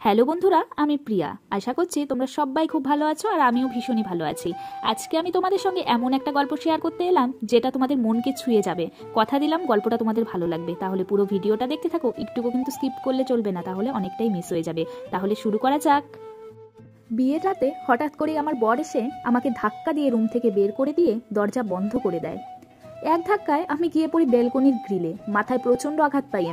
Hello বন্ধুরা, আমি প্রিয়া। আশা করছি তোমরা সবাই খুব ভালো আছো আর আমিও ভীষণই ভালো আছি। আজকে আমি তোমাদের সঙ্গে এমন একটা গল্প শেয়ার করতে এলাম যেটা তোমাদের মনকে ছুঁয়ে যাবে। কথা দিলাম গল্পটা তোমাদের ভালো লাগবে। তাহলে পুরো ভিডিওটা দেখতে থাকো, একটুকু কিন্তু স্কিপ করলে চলবে না, তাহলে অনেকটাই মিস হয়ে যাবে। তাহলে শুরু করা যাক। বিয়ের রাতে হঠাৎ করেই আমার বর এসে আমাকে ধাক্কা দিয়ে রুম থেকে বের করে দিয়ে দরজা বন্ধ করে দেয়। এক ধাক্কায় আমি গিয়ে পড়ি ব্যালকনির গ্রিলে। মাথায় প্রচণ্ড আঘাত পাই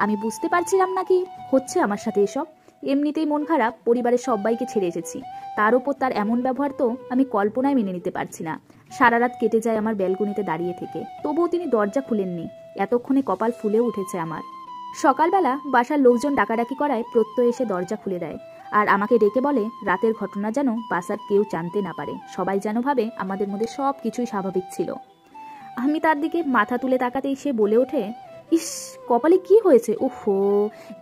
আমি বুঝতে পারছিলাম না কি হচ্ছে আমার সাথে এসব। এমনিতেই মন খারাপ, পরিবারের সবাইকে ছেড়ে এসেছি, তার ওপর তার এমন ব্যবহার তো আমি কল্পনায় মেনে নিতে পারছি না। সারা রাত কেটে যায় আমার ব্যালকনিতে দাঁড়িয়ে থেকে, তবুও তিনি দরজা খুলেননি। এতক্ষণে কপাল ফুলে উঠেছে আমার। সকালবেলা বাসার লোকজন ডাকাডাকি করায় প্রত্যয় এসে দরজা খুলে দেয় আর আমাকে ডেকে বলে রাতের ঘটনা যেন বাসার কেউ জানতে না পারে, সবাই যেন ভাবে আমাদের মধ্যে সব কিছুই স্বাভাবিক ছিল। আমি তার দিকে মাথা তুলে তাকাতেই সে বলে ওঠে, ইস, কপালে কি হয়েছে? ওহো,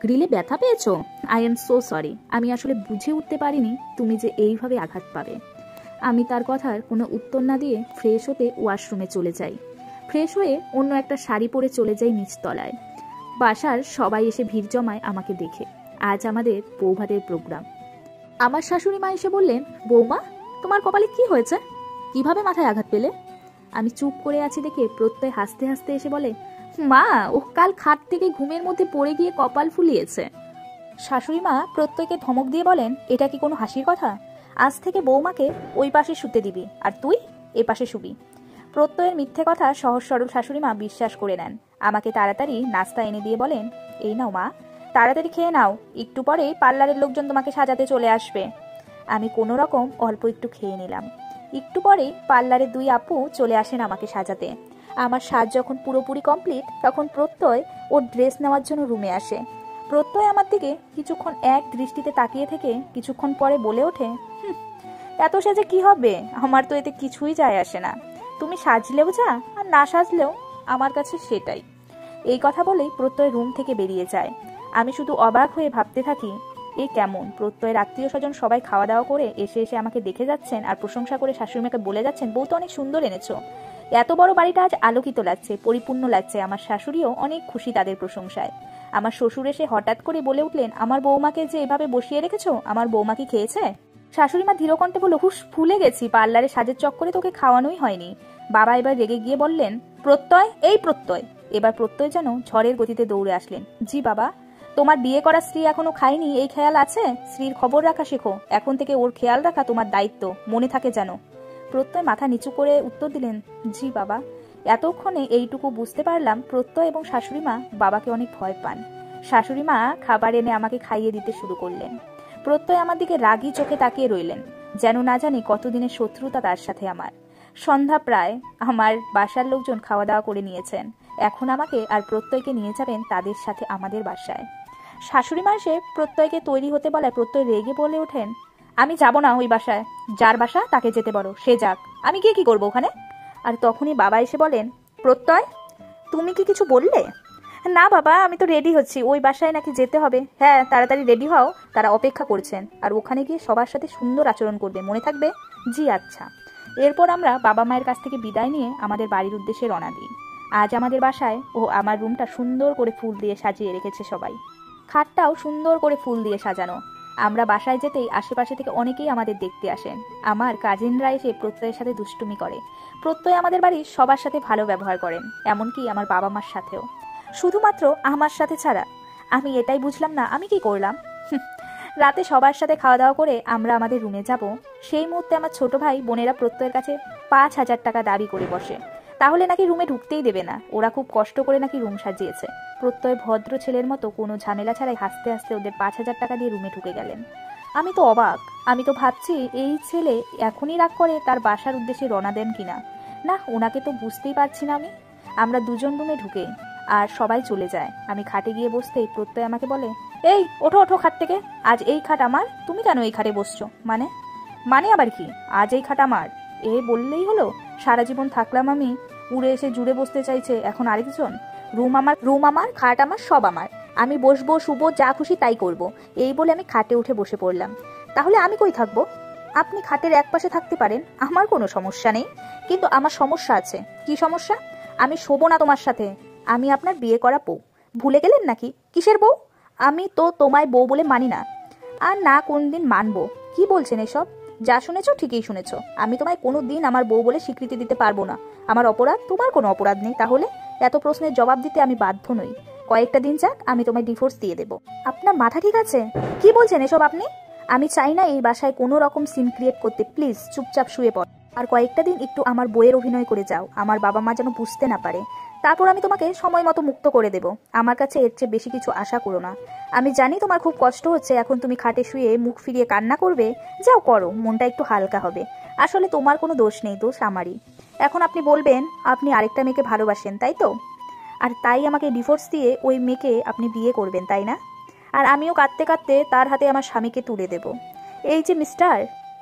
গ্রিলে ব্যথা পেয়েছো? আই এম সো সরি, আমি আসলে বুঝে উঠতে পারিনি তুমি যে এইভাবে আঘাত পাবে। আমি তার কথার কোনো উত্তর না দিয়ে ফ্রেশ হতে ওয়াশরুমে চলে যাই। ফ্রেশ হয়ে অন্য একটা শাড়ি পরে চলে যাই নিচতলায়। বাসার সবাই এসে ভিড় জমায় আমাকে দেখে। আজ আমাদের বৌভাতের প্রোগ্রাম। আমার শাশুড়ি মা এসে বললেন, বৌমা, তোমার কপালে কি হয়েছে? কিভাবে মাথায় আঘাত পেলে? আমি চুপ করে আছি দেখে প্রত্যয় হাসতে হাসতে এসে বলে, মা, ও কাল খাট থেকে ঘুমের মধ্যে পড়ে গিয়ে কপাল ফুলিয়েছে। শাশুড়ি মা প্রত্যয়কে ধমক দিয়ে বলেন, এটা কি কোনো হাসির কথা? আজ থেকে বৌমাকে ওই পাশে শুতে দিবি আর তুই এ পাশে শুবি। প্রত্যয়ের মিথ্যে কথা সহজ সরল শাশুড়ি মা বিশ্বাস করে নেন। আমাকে তাড়াতাড়ি নাস্তা এনে দিয়ে বলেন, এই নাও মা, তাড়াতাড়ি খেয়ে নাও, একটু পরে পার্লারের লোকজন তোমাকে সাজাতে চলে আসবে। আমি কোনো রকম অল্প একটু খেয়ে নিলাম। একটু পরেই পার্লারের দুই আপু চলে আসেন আমাকে সাজাতে। আমার সাজ যখন পুরোপুরি কমপ্লিট, তখন প্রত্যয় ওর ড্রেস নেওয়ার জন্য রুমে আসে। প্রত্যয় আমার দিকে কিছুক্ষণ এক দৃষ্টিতে তাকিয়ে থেকে কিছুক্ষণ পরে বলে ওঠে, এত সেজে কি হবে? আমার তো এতে কিছুই যায় আসে না। তুমি সাজলেও যা আর না সাজলেও আমার কাছে সেটাই। এই কথা বলেই প্রত্যয় রুম থেকে বেরিয়ে যায়। আমি শুধু অবাক হয়ে ভাবতে থাকি, এ কেমন? প্রত্যয়ের আত্মীয় স্বজন সবাই খাওয়া দাওয়া করে এসে এসে আমাকে দেখে যাচ্ছেন আর প্রশংসা করে শাশুড়িমাকে বলে যাচ্ছেন, বউ তো অনেক সুন্দর এনেছো। এত বড় বাড়িটা আজ আলোকিত লাগছে, পরিপূর্ণ লাগছে। আমার শাশুড়িও অনেক খুশি তাদের প্রশংসায়। আমার শ্বশুর এসে হঠাৎ করে বলে উঠলেন, আমার বৌমাকে যে এভাবে বসিয়ে রেখেছো, আমার বৌমা কি খেয়েছে? শাশুড়িমা ধীরকণ্ঠে বলল, হুস, ভুলে গেছি, পার্লারে সাজের চক্করে তোকে খাওয়ানোই হয়নি। বাবা এবার রেগে গিয়ে বললেন, প্রত্যয়, এই প্রত্যয়। এবার প্রত্যয় যেন ঝড়ের গতিতে দৌড়ে আসলেন। জি বাবা। তোমার বিয়ে করা স্ত্রী এখনো খায়নি, এই খেয়াল আছে? স্ত্রীর খবর রাখা শেখো, এখন থেকে ওর খেয়াল রাখা তোমার দায়িত্ব, মনে থাকে যেন। প্রত্যয় মাথা নিচু করে উত্তর দিলেন, জি বাবা। এতক্ষণে এইটুকু বুঝতে পারলাম প্রত্যয় এবং শাশুড়িমা বাবাকে অনেক ভয় পান। শাশুড়িমা খাবার এনে আমাকে খাইয়ে দিতে শুরু করলেন। প্রত্যয় আমার দিকে রাগী চোখে তাকিয়ে রইলেন, যেন না জানি কতদিনের শত্রুতা তার সাথে আমার। সন্ধ্যা প্রায়, আমার বাসার লোকজন খাওয়া দাওয়া করে নিয়েছেন। এখন আমাকে আর প্রত্যয়কে নিয়ে যাবেন তাদের সাথে আমাদের বাসায়। শাশুড়ি মা এসে প্রত্যয়কে তৈরি হতে বলায় প্রত্যয় রেগে বলে ওঠেন, আমি যাব না ওই বাসায়, যার বাসা তাকে যেতে বলো, সে যাক, আমি গিয়ে কি করবো ওখানে? আর তখনই বাবা এসে বলেন, প্রত্যয়, তুমি কি কিছু বললে? না বাবা, আমি তো রেডি হচ্ছি, ওই বাসায় নাকি যেতে হবে। হ্যাঁ, তাড়াতাড়ি রেডি হও, তারা অপেক্ষা করছেন, আর ওখানে গিয়ে সবার সাথে সুন্দর আচরণ করবে, মনে থাকবে? জি আচ্ছা। এরপর আমরা বাবা মায়ের কাছ থেকে বিদায় নিয়ে আমাদের বাড়ির উদ্দেশ্যে রওনা দিই। আজ আমাদের বাসায় আমার রুমটা সুন্দর করে ফুল দিয়ে সাজিয়ে রেখেছে সবাই। খাটটাও সুন্দর করে ফুল দিয়ে সাজানো। আমরা বাসায় যেতেই আশেপাশে থেকে অনেকেই আমাদের দেখতে আসেন। আমার কাজিনরা এসে প্রত্যয়ের সাথে দুষ্টুমি করে। প্রত্যয় আমাদের বাড়ির সবার সাথে ভালো ব্যবহার করেন, এমনকি আমার বাবা মার সাথেও। শুধুমাত্র আমার সাথে ছাড়া। আমি এটাই বুঝলাম না আমি কি করলাম। রাতে সবার সাথে খাওয়া দাওয়া করে আমরা আমাদের রুমে যাব, সেই মুহূর্তে আমার ছোট ভাই বোনেরা প্রত্যয়ের কাছে 5,000 টাকা দাবি করে বসে। তাহলে নাকি রুমে ঢুকতেই দেবে না, ওরা খুব কষ্ট করে নাকি রুম সাজিয়েছে। প্রত্যয় ভদ্র ছেলের মতো কোনো ঝামেলা ছাড়াই হাসতে হাসতে ওদের 5,000 টাকা দিয়ে রুমে ঢুকে গেলেন। আমি তো অবাক। আমি তো ভাবছি এই ছেলে এখনই রাগ করে তার বাসার উদ্দেশ্যে রওনা দেন কিনা। না, ওনাকে তো বুঝতেই পারছি না আমি। আমরা দুজন রুমে ঢুকে আর সবাই চলে যায়। আমি খাটে গিয়ে বসতেই প্রত্যয় আমাকে বলে, এই ওঠো ওঠো খাট থেকে, আজ এই খাট আমার, তুমি কেন এই খাটে বসছো? মানে আবার কি? আজ এই খাট আমার, এ বললেই হলো? সারা জীবন থাকলাম আমি, উড়ে এসে জুড়ে বসতে চাইছে এখন আরেকজন। রুম আমার, খাট আমার, সব আমার। আমি বসবো, শুবো, যা খুশি তাই করব। এই বলে আমি খাটে উঠে বসে পড়লাম। তাহলে আমি কই থাকবো? আপনি খাটের এক পাশে থাকতে পারেন, আমার কোনো সমস্যা নেই, কিন্তু আমার সমস্যা আছে। কি সমস্যা? আমি শোবো না তোমার সাথে। আমি আপনার বিয়ে করা বউ, ভুলে গেলেন নাকি? কিসের বউ? আমি তো তোমায় বউ বলে মানি না। আর না কোনদিন মানবো। কি বলছেন এসব? যা শুনেছো ঠিকই শুনেছো। আমি তোমায় কোনো দিন আমার বউ বলে স্বীকৃতি দিতে পারবো না। আমার অপরাধ? তোমার কোনো অপরাধ নেই। তাহলে এত প্রশ্নের জবাব দিতে আমি বাধ্য নই। কয়েকটা দিন যাক, আমি তোমায় ডিভোর্স দিয়ে দেবো। আপনার মাথা ঠিক আছে? কি বলছেন এসব আপনি? আমি চাই না এই বাসায় কোনো রকম সিন ক্রিয়েট করতে। প্লিজ চুপচাপ শুয়ে পড়। আর কয়েকটা দিন একটু আমার বইয়ের অভিনয় করে যাও, আমার বাবা মা যেন বুঝতে না পারে। তারপর আমি তোমাকে সময় মতো মুক্ত করে দেব। আমার কাছে এর চেয়ে বেশি কিছু আশা করো না। আমি জানি তোমার খুব কষ্ট হচ্ছে, এখন তুমি খাটে শুয়ে মুখ ফিরিয়ে কান্না করবে। যাও করো, মনটা একটু হালকা হবে। আসলে তোমার কোনো দোষ নেই, দোষ আমারই। এখন আপনি বলবেন আপনি আরেকটা মেয়েকে ভালোবাসেন, তাই তো? আর তাই আমাকে ডিভোর্স দিয়ে ওই মেয়েকে আপনি বিয়ে করবেন, তাই না? আর আমিও কাঁদতে কাঁদতে তার হাতে আমার স্বামীকে তুলে দেব। এই যে মিস্টার,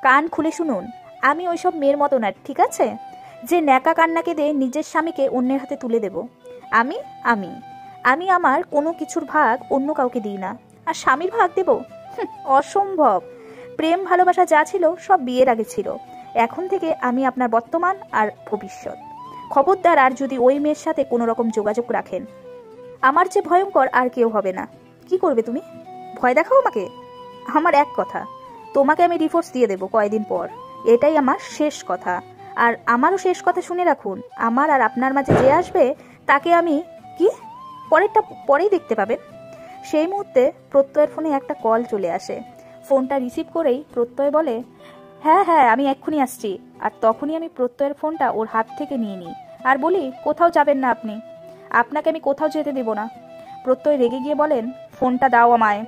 কান খুলে শুনুন, আমি ওইসব মেয়ের মতো না, ঠিক আছে? যে ন্যাকা কান্না কেঁদে নিজের স্বামীকে অন্যের হাতে তুলে দেব। আমি আমি আমি আমার কোনো কিছুর ভাগ অন্য কাউকে দিই না। আর স্বামীর ভাগ দেব? অসম্ভব। প্রেম ভালোবাসা যা ছিল সব বিয়ের আগে ছিল। এখন থেকে আমি আপনার বর্তমান আর ভবিষ্যৎ। খবরদার আর যদি ওই মেয়ের সাথে কোনো রকম যোগাযোগ রাখেন, আমার যে ভয়ঙ্কর আর কেউ হবে না। কি করবে তুমি? ভয় দেখাও আমাকে? আমার এক কথা, তোমাকে আমি ডিভোর্স দিয়ে দেবো কয়দিন পর। এটাই আমার শেষ কথা। আর আমারও শেষ কথা শুনে রাখুন, আমার আর আপনার মাঝে যে আসবে তাকে আমি কি পরেরটা পরেই দেখতে পাবেন। সেই মুহূর্তে প্রত্যয়ের ফোনে একটা কল চলে আসে। ফোনটা রিসিভ করেই প্রত্যয় বলে, হ্যাঁ হ্যাঁ আমি এক্ষুনি আসছি। আর তখনই আমি প্রত্যয়ের ফোনটা ওর হাত থেকে নিয়ে নিই আর বলি, কোথাও যাবেন না আপনি, আপনাকে আমি কোথাও যেতে দেব না। প্রত্যয় রেগে গিয়ে বলেন, ফোনটা দাও আমায়।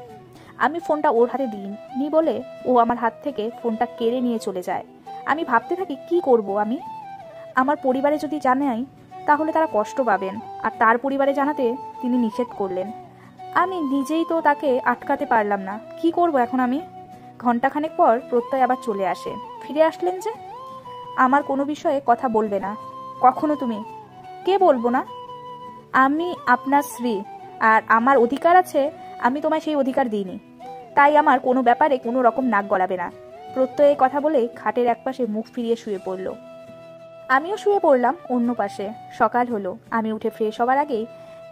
আমি ফোনটা ওর হাতে দিইনি বলে ও আমার হাত থেকে ফোনটা কেড়ে নিয়ে চলে যায়। আমি ভাবতে থাকি কি করব আমি। আমার পরিবারে যদি জানাই তাহলে তারা কষ্ট পাবেন, আর তার পরিবারে জানাতে তিনি নিষেধ করলেন। আমি নিজেই তো তাকে আটকাতে পারলাম না। কি করব এখন আমি? ঘন্টাখানেক পর প্রত্যয় আবার চলে আসে। ফিরে আসলেন যে? আমার কোনো বিষয়ে কথা বলবে না কখনো তুমি? কে বলবো না? আমি আপনার স্ত্রী, আর আমার অধিকার আছে। আমি তোমায় সেই অধিকার দিইনি, তাই আমার কোনো ব্যাপারে কোনো রকম নাক গলাবে না। প্রত্যয় কথা বলে খাটের একপাশে মুখ ফিরিয়ে শুয়ে পড়ল। আমিও শুয়ে পড়লাম অন্য পাশে। সকাল হলো। আমি উঠে ফ্রেশ হবার আগেই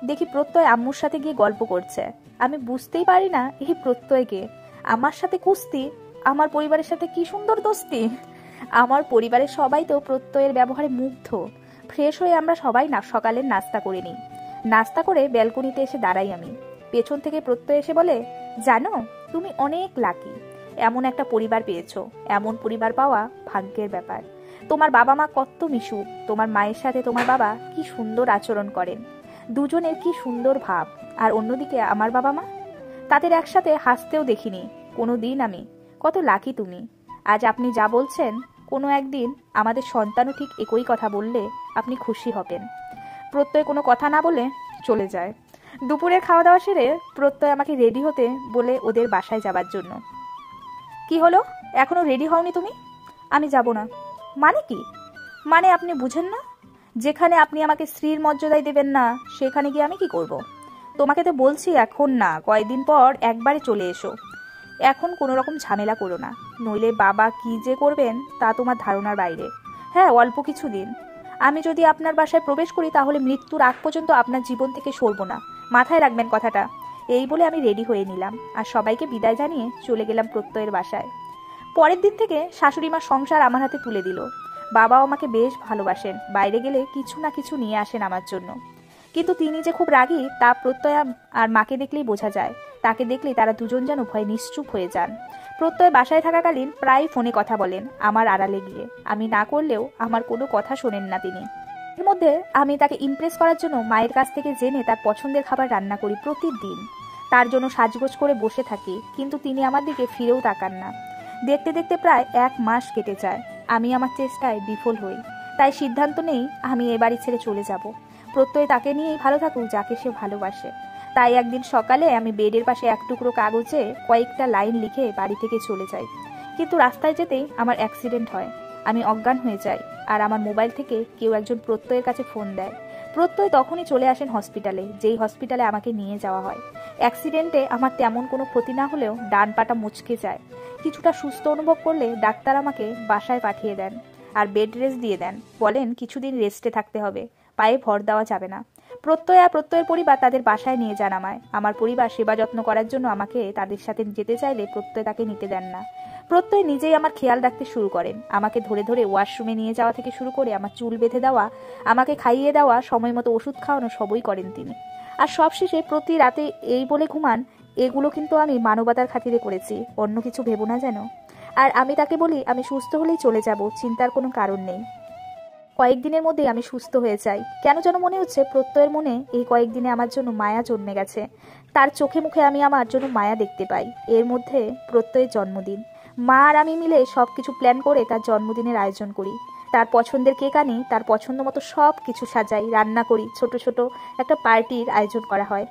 দেখি প্রত্যয় আম্মুর সাথে গিয়ে গল্প করছে। আমি বুঝতেই পারি না এই প্রত্যয়কে। আমার সাথে কুস্তি, আমার পরিবারের সাথে কি সুন্দর দোস্তি। আমার পরিবারের সবাই তো প্রত্যয়ের ব্যবহারে মুগ্ধ। ফ্রেশ হয়ে আমরা সবাই না সকালের নাস্তা করে নিই। নাস্তা করে ব্যালকনিতে এসে দাঁড়াই আমি। পেছন থেকে প্রত্যয় এসে বলে, জানো তুমি অনেক লাকি, এমন একটা পরিবার পেয়েছো। এমন পরিবার পাওয়া ভাগ্যের ব্যাপার। তোমার বাবা মা কত মিশুক, তোমার মায়ের সাথে তোমার বাবা কি সুন্দর আচরণ করেন, দুজনের কি সুন্দর ভাব। আর অন্যদিকে আমার বাবা মা, তাদের একসাথে হাসতেও দেখিনি কোনো দিন আমি। কত লাকি তুমি। আজ আপনি যা বলছেন, কোনো একদিন আমাদের সন্তানও ঠিক একই কথা বললে আপনি খুশি হবেন। প্রত্যয় কোনো কথা না বলে চলে যায়। দুপুরের খাওয়া দাওয়া সেরে প্রত্যয় আমাকে রেডি হতে বলে ওদের বাসায় যাবার জন্য। কি হলো, এখনো রেডি হওনি তুমি? আমি যাব না। মানে কি? মানে আপনি বুঝেন না? যেখানে আপনি আমাকে স্ত্রীর মর্যাদাই দেবেন না, সেখানে গিয়ে আমি কি করব? তোমাকে তো বলছি এখন না, কয়েকদিন পর একবারে চলে এসো। এখন কোনো রকম ঝামেলা করো না, নইলে বাবা কি যে করবেন তা তোমার ধারণার বাইরে। হ্যাঁ, অল্প কিছু দিন। আমি যদি আপনার বাসায় প্রবেশ করি তাহলে মৃত্যুর আগ পর্যন্ত আপনার জীবন থেকে সরব না, মাথায় রাখবেন কথাটা। এই বলে আমি রেডি হয়ে নিলাম আর সবাইকে বিদায় জানিয়ে চলে গেলাম প্রত্যয়ের বাসায়। পরের দিন থেকে শাশুড়ি মা সংসার আমার হাতে তুলে দিল। বাবাও আমাকে বেশ ভালোবাসেন, বাইরে গেলে কিছু না কিছু নিয়ে আসেন আমার জন্য। কিন্তু তিনি যে খুব রাগী তা প্রত্যয় আর মাকে দেখলেই বোঝা যায়। তাকে দেখলেই তারা দুজন যেন ভয়ে নিশ্চুপ হয়ে যান। প্রত্যয় বাসায় থাকাকালীন প্রায় ফোনে কথা বলেন আমার আড়ালে গিয়ে। আমি না করলেও আমার কোনো কথা শোনেন না তিনি। এর মধ্যে আমি তাকে ইমপ্রেস করার জন্য মায়ের কাছ থেকে জেনে তার পছন্দের খাবার রান্না করি প্রতিদিন। তার জন্য সাজগোজ করে বসে থাকি, কিন্তু তিনি আমার দিকে ফিরেও তাকান না। দেখতে দেখতে প্রায় 1 মাস কেটে যায়। আমি আমার চেষ্টায় বিফল হই। তাই সিদ্ধান্ত নেই আমি এ বাড়ি ছেড়ে চলে যাব। প্রত্যয় তাকে নিয়েই ভালো থাকুক যাকে সে ভালোবাসে। তাই একদিন সকালে আমি বেডের পাশে এক টুকরো কাগজে কয়েকটা লাইন লিখে বাড়ি থেকে চলে যাই। কিন্তু রাস্তায় যেতেই আমার অ্যাক্সিডেন্ট হয়। আমি অজ্ঞান হয়ে যাই আর আমার মোবাইল থেকে কেউ একজন প্রত্যয়ের কাছে ফোন দেয়। প্রত্যয় তখনই চলে আসেন হসপিটালে, যেই হসপিটালে আমাকে নিয়ে যাওয়া হয়। অ্যাক্সিডেন্টে আমার তেমন কোনো ক্ষতি না হলেও ডান পাটা মুচকে যায়। কিছুটা সুস্থ অনুভব করলে ডাক্তার আমাকে বাসায় পাঠিয়ে দেন আর বেড রেস্ট দিয়ে দেন। বলেন কিছুদিন রেস্টে থাকতে হবে, পায়ে ভর দেওয়া যাবে না। প্রত্যয় আর প্রত্যয়ের পরিবার তাদের বাসায় নিয়ে যান আমায়। আমার পরিবার সেবা যত্ন করার জন্য আমাকে তাদের সাথে যেতে চাইলে প্রত্যয় তাকে নিতে দেন না। প্রত্যয় নিজেই আমার খেয়াল রাখতে শুরু করেন। আমাকে ধরে ধরে ওয়াশরুমে নিয়ে যাওয়া থেকে শুরু করে আমার চুল বেঁধে দেওয়া, আমাকে খাইয়ে দেওয়া, সময় মতো ওষুধ খাওয়ানো সবই করেন তিনি। আর সবশেষে প্রতি রাতে এই বলে ঘুমান, এগুলো কিন্তু আমি মানবতার খাতিরে করেছি, অন্য কিছু ভেবো না যেন। আর আমি তাকে বলি আমি সুস্থ হলেই চলে যাব, চিন্তার কোনো কারণ নেই। কয়েকদিনের মধ্যে আমি সুস্থ হয়ে যাই। কেন যেন মনে হচ্ছে প্রত্যয়ের মনে এই কয়েকদিনে আমার জন্য মায়া জন্মে গেছে। তার চোখে মুখে আমি আমার জন্য মায়া দেখতে পাই। এর মধ্যে প্রত্যয়ের জন্মদিন। মা আর আমি মিলে সবকিছু প্ল্যান করে তার জন্মদিনের আয়োজন করি। তার পছন্দের কেক আনি, তার পছন্দ মতো সব কিছু সাজাই, রান্না করি, ছোট ছোট একটা পার্টির আয়োজন করা হয়।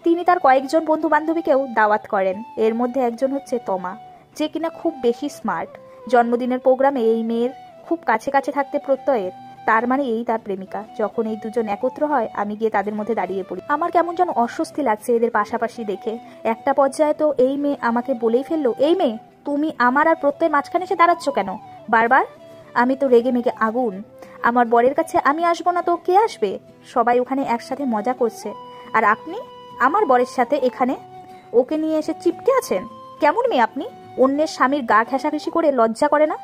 তিনি তার কয়েকজন বন্ধু বান্ধবীকেও দাওয়াত করেন। এর মধ্যে একজন হচ্ছে তমা, যে কিনা খুব বেশি স্মার্ট। জন্মদিনের প্রোগ্রামে এই মেয়ের খুব কাছে কাছে থাকতে প্রত্যয়ের, তার মানে এই তার প্রেমিকা। যখন এই দুজন একত্র হয় আমি গিয়ে তাদের মধ্যে দাঁড়িয়ে পড়ি। আমার কেমন যেন অস্বস্তি লাগছে এদের পাশাপাশি দেখে। একটা পর্যায়ে তো এই মেয়ে আমাকে বলেই ফেললো, এই মেয়ে তুমি আমার আর প্রত্যয়ের মাঝখানে এসে দাঁড়াচ্ছ কেন বারবার? আমি তো রেগে মেগে আগুন। আমার বরের কাছে আমি আসবো না তো কে আসবে? সবাই ওখানে একসাথে মজা করছে, আর আপনি আমার বরের সাথে এখানে ওকে নিয়ে এসে চিপকে আছেন। কেমন মেয়ে আপনি? অন্যের স্বামীর গা ঘেঁষাঘেঁষি করে লজ্জা করে না?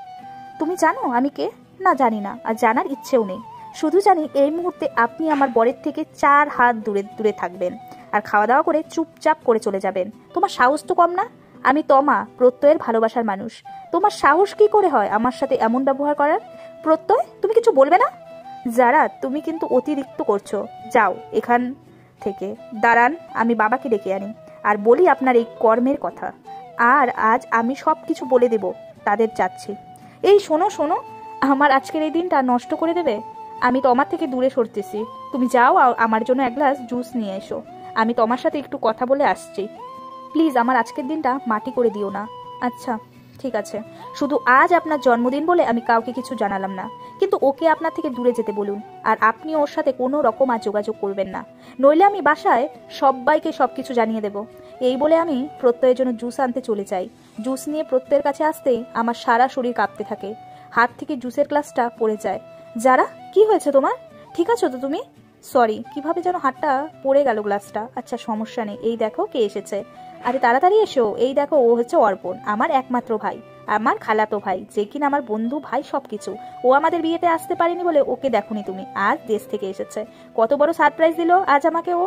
তুমি জানো আমি কে? না, জানি না, আর জানার ইচ্ছেও নেই। শুধু জানি এই মুহূর্তে আপনি আমার বরের থেকে 4 হাত দূরে দূরে থাকবেন, আর খাওয়া দাওয়া করে চুপচাপ করে চলে যাবেন। তোমার সাহস তো কম না? আমি তমা, প্রত্যয়ের ভালোবাসার মানুষ। তোমার সাহস কি করে হয় আমার সাথে এমন ব্যবহার করার? প্রত্যয়, তুমি কিছু বলবে না? যারা, তুমি কিন্তু অতিরিক্ত করছো। যাও এখান থেকে। দাঁড়ান, আমি বাবাকে ডেকে আনি আর বলি আপনার এই কর্মের কথা। আর আজ আমি সব কিছু বলে দেব তাদের, চাচ্ছি। এই শোনো শোনো, আমার আজকের এই দিনটা নষ্ট করে দেবে? আমি তোমার থেকে দূরে সরতেছি। তুমি যাও, আমার জন্য এক গ্লাস জুস নিয়ে এসো। আমি তোমার সাথে একটু কথা বলে আসছি। প্লিজ আমার আজকের দিনটা মাটি করে দিও না। আচ্ছা ঠিক আছে, শুধু আজ আপনার জন্মদিন বলে আমি কাউকে কিছু জানালাম না, কিন্তু ওকে আপনার থেকে দূরে যেতে বলুন। আর আপনি ওর সাথে কোনো রকম আর যোগাযোগ করবেন না, নইলে আমি বাসায় সবাইকে সবকিছু জানিয়ে দেব। এই বলে আমি প্রত্যয়ের জন্য জুস আনতে চলে যাই। জুস নিয়ে প্রত্যয়ের কাছে আসতেই আমার সারা শরীর কাঁপতে থাকে। হাত থেকে জুসের গ্লাসটা পড়ে যায়। যারা, কি হয়েছে তোমার? ঠিক আছো তো তুমি? সরি, কিভাবে যেন হাতটা পড়ে গেল গ্লাসটা। আচ্ছা সমস্যা নেই, এই দেখো কে এসেছে। আরে তাড়াতাড়ি এসো, এই দেখো ও হচ্ছে অর্পণ, আমার একমাত্র ভাই, আমার খালাতো ভাই, যে কিনা আমার বন্ধু ভাই সবকিছু। ও আমাদের বিয়েতে আসতে পারেনি বলে ওকে দেখোনি তুমি, আজ দেশ থেকে এসেছে। কত বড় সারপ্রাইজ দিল আজ আমাকে ও।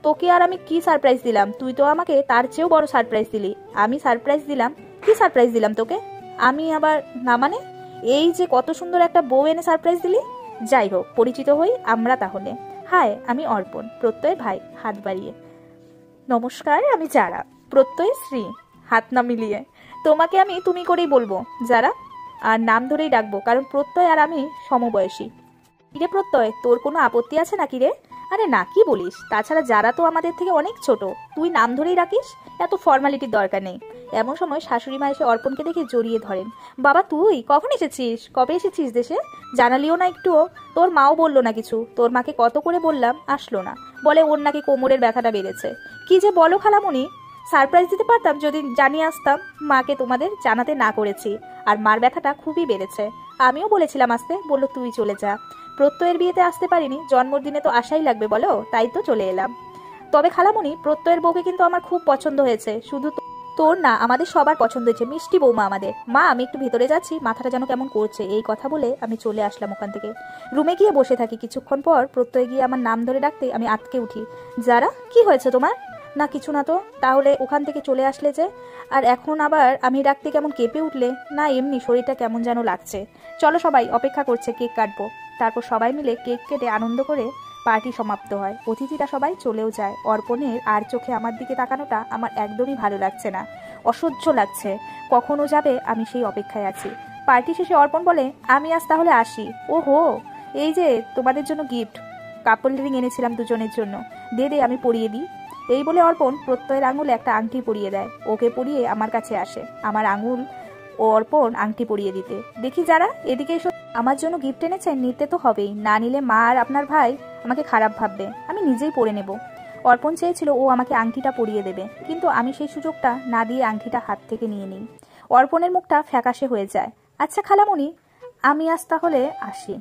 তোকে আর আমি কি সারপ্রাইজ দিলাম? তুই তো আমাকে তার চেয়েও বড় সারপ্রাইজ দিলি। আমি সারপ্রাইজ দিলাম? কি সারপ্রাইজ দিলাম তোকে আমি আবার? না মানে, এই যে কত সুন্দর একটা বউ এনে সারপ্রাইজ দিলি। যাই হোক, পরিচিত হই আমরা তাহলে। হাই, আমি অর্পণ, প্রত্যয়ের ভাই। হাত বাড়িয়ে। নমস্কার, আমি যারা, প্রত্যয় শ্রী। হাত না মিলিয়ে। তোমাকে আমি তুমি করেই বলবো যারা, আর নাম ধরেই ডাকবো, কারণ প্রত্যয় আর আমি সমবয়সী। কিরে প্রত্যয়, তোর কোনো আপত্তি আছে নাকি রে? আরে না, কি বলিস? তাছাড়া যারা তো আমাদের থেকে অনেক ছোট, তুই নাম ধরেই রাখিস, এত ফর্মালিটির দরকার নেই। এমন সময় শাশুড়ি মা এসে অর্পণকে দেখে জড়িয়ে ধরেন। বাবা তুই কখন এসেছিস? কবে এসেছিস দেশে? জানালিও না একটুও। তোর মাও বললো না কিছু? তোর মাকে কত করে বললাম, আসলো না, বলে ওর নাকি কোমরের ব্যথাটা বেড়েছে। কি যে বলো খালামণি, সারপ্রাইজ দিতে পারতাম যদি জানিয়ে আসতাম। মাকে তোমাদের জানাতে না করেছি, আর মার ব্যথাটা খুবই বেড়েছে। আমিও বলেছিলাম আসতে, বললো তুই চলে যা। প্রত্যয়ের বিয়েতে আসতে পারিনি, জন্মদিনে তো আসাই লাগবে বলো, তাই তো চলে এলাম। তবে খালামণি, প্রত্যয়ের বউকে কিন্তু আমার খুব পছন্দ হয়েছে। শুধু তোর না, আমাদের সবার পছন্দ হয়েছে। মিষ্টি বৌমা আমাদের। মা, আমি একটু ভিতরে যাচ্ছি, মাথাটা যেন কেমন করছে। এই কথা বলে আমি চলে আসলাম ওখান থেকে। রুমে গিয়ে বসে থাকি। কিছুক্ষণ পর প্রত্যয় গিয়ে আমার নাম ধরে ডাকতে আমি আটকে উঠি। যারা, কি হয়েছে তোমার? না কিছু না তো। তাহলে ওখান থেকে চলে আসলে যে? আর এখন আবার আমি ডাকতে কেমন কেঁপে উঠলে? না এমনি, শরীরটা কেমন যেন লাগছে। চলো, সবাই অপেক্ষা করছে, কেক কাটবো। তারপর সবাই মিলে কেক কেটে আনন্দ করে পার্টি সমাপ্ত হয়। অতিথিরা সবাই চলেও যায়। অর্পণের আর চোখে আমার দিকে তাকানোটা আমার একদমই ভালো লাগছে না, অসহ্য লাগছে। কখনো যাবে, আমি সেই অপেক্ষায় আছি। পার্টি শেষে অর্পণ বলে, আমি আজ তাহলে আসি। ওহো, এই যে তোমাদের জন্য গিফট, কাপল রিং এনেছিলাম দুজনের জন্য, দে দে আমি পরিয়ে দিই। এই বলে অর্পণ প্রত্যয়ের আঙুলে একটা আংটি পরিয়ে দেয়। ওকে পরিয়ে আমার কাছে আসে। আমার আঙুল ও অর্পণ আংটি পরিয়ে দিতে। দেখি যারা, এদিকে এসো। আমার জন্য গিফট এনেছেন, নিতে তো হবেই, না নিলে মা আর আপনার ভাই আমাকে খারাপ ভাববে। আমি নিজেই পরে নেব। অর্পণ চেয়েছিল ও আমাকে আংটিটা পরিয়ে দেবে, কিন্তু আমি সেই সুযোগটা না দিয়ে আংটিটা হাত থেকে নিয়ে নিই। অর্পণের মুখটা ফ্যাকাশে হয়ে যায়। আচ্ছা খালামণি, আমি আজ তাহলে আসি।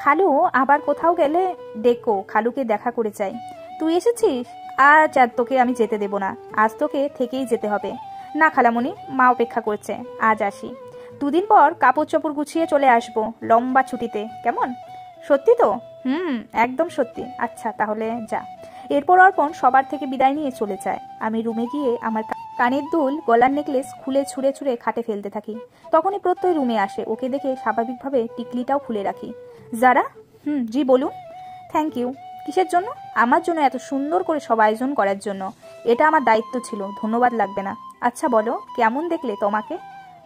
খালু আবার কোথাও গেলে ডেকো, খালুকে দেখা করে চাই। তুই এসেছিস? আজ আর তোকে আমি যেতে দেব না, আজ তোকে থেকেই যেতে হবে। না খালামণি, মা অপেক্ষা করছে, আজ আসি। দুদিন পর কাপড় চোপড় গুছিয়ে চলে আসবো লম্বা ছুটিতে, কেমন? সত্যি তো? একদম সত্যি। আচ্ছা তাহলে যা। এরপর অর্পণ সবার থেকে বিদায় নিয়ে চলে যায়। আমি রুমে গিয়ে আমার কানের দুল, গলার নেকলেস খুলে ছুঁড়ে ছুঁড়ে খাটে ফেলতে থাকি। তখনই প্রত্যয় রুমে আসে। ওকে দেখে স্বাভাবিকভাবে টিকলিটাও খুলে রাখি। যারা? জি বলুন। Thank you. কিসের জন্য? আমার জন্য এত সুন্দর করে সব আয়োজন করার জন্য। এটা আমার দায়িত্ব ছিল, ধন্যবাদ লাগবে না। আচ্ছা বলো, কেমন দেখলে তোমাকে?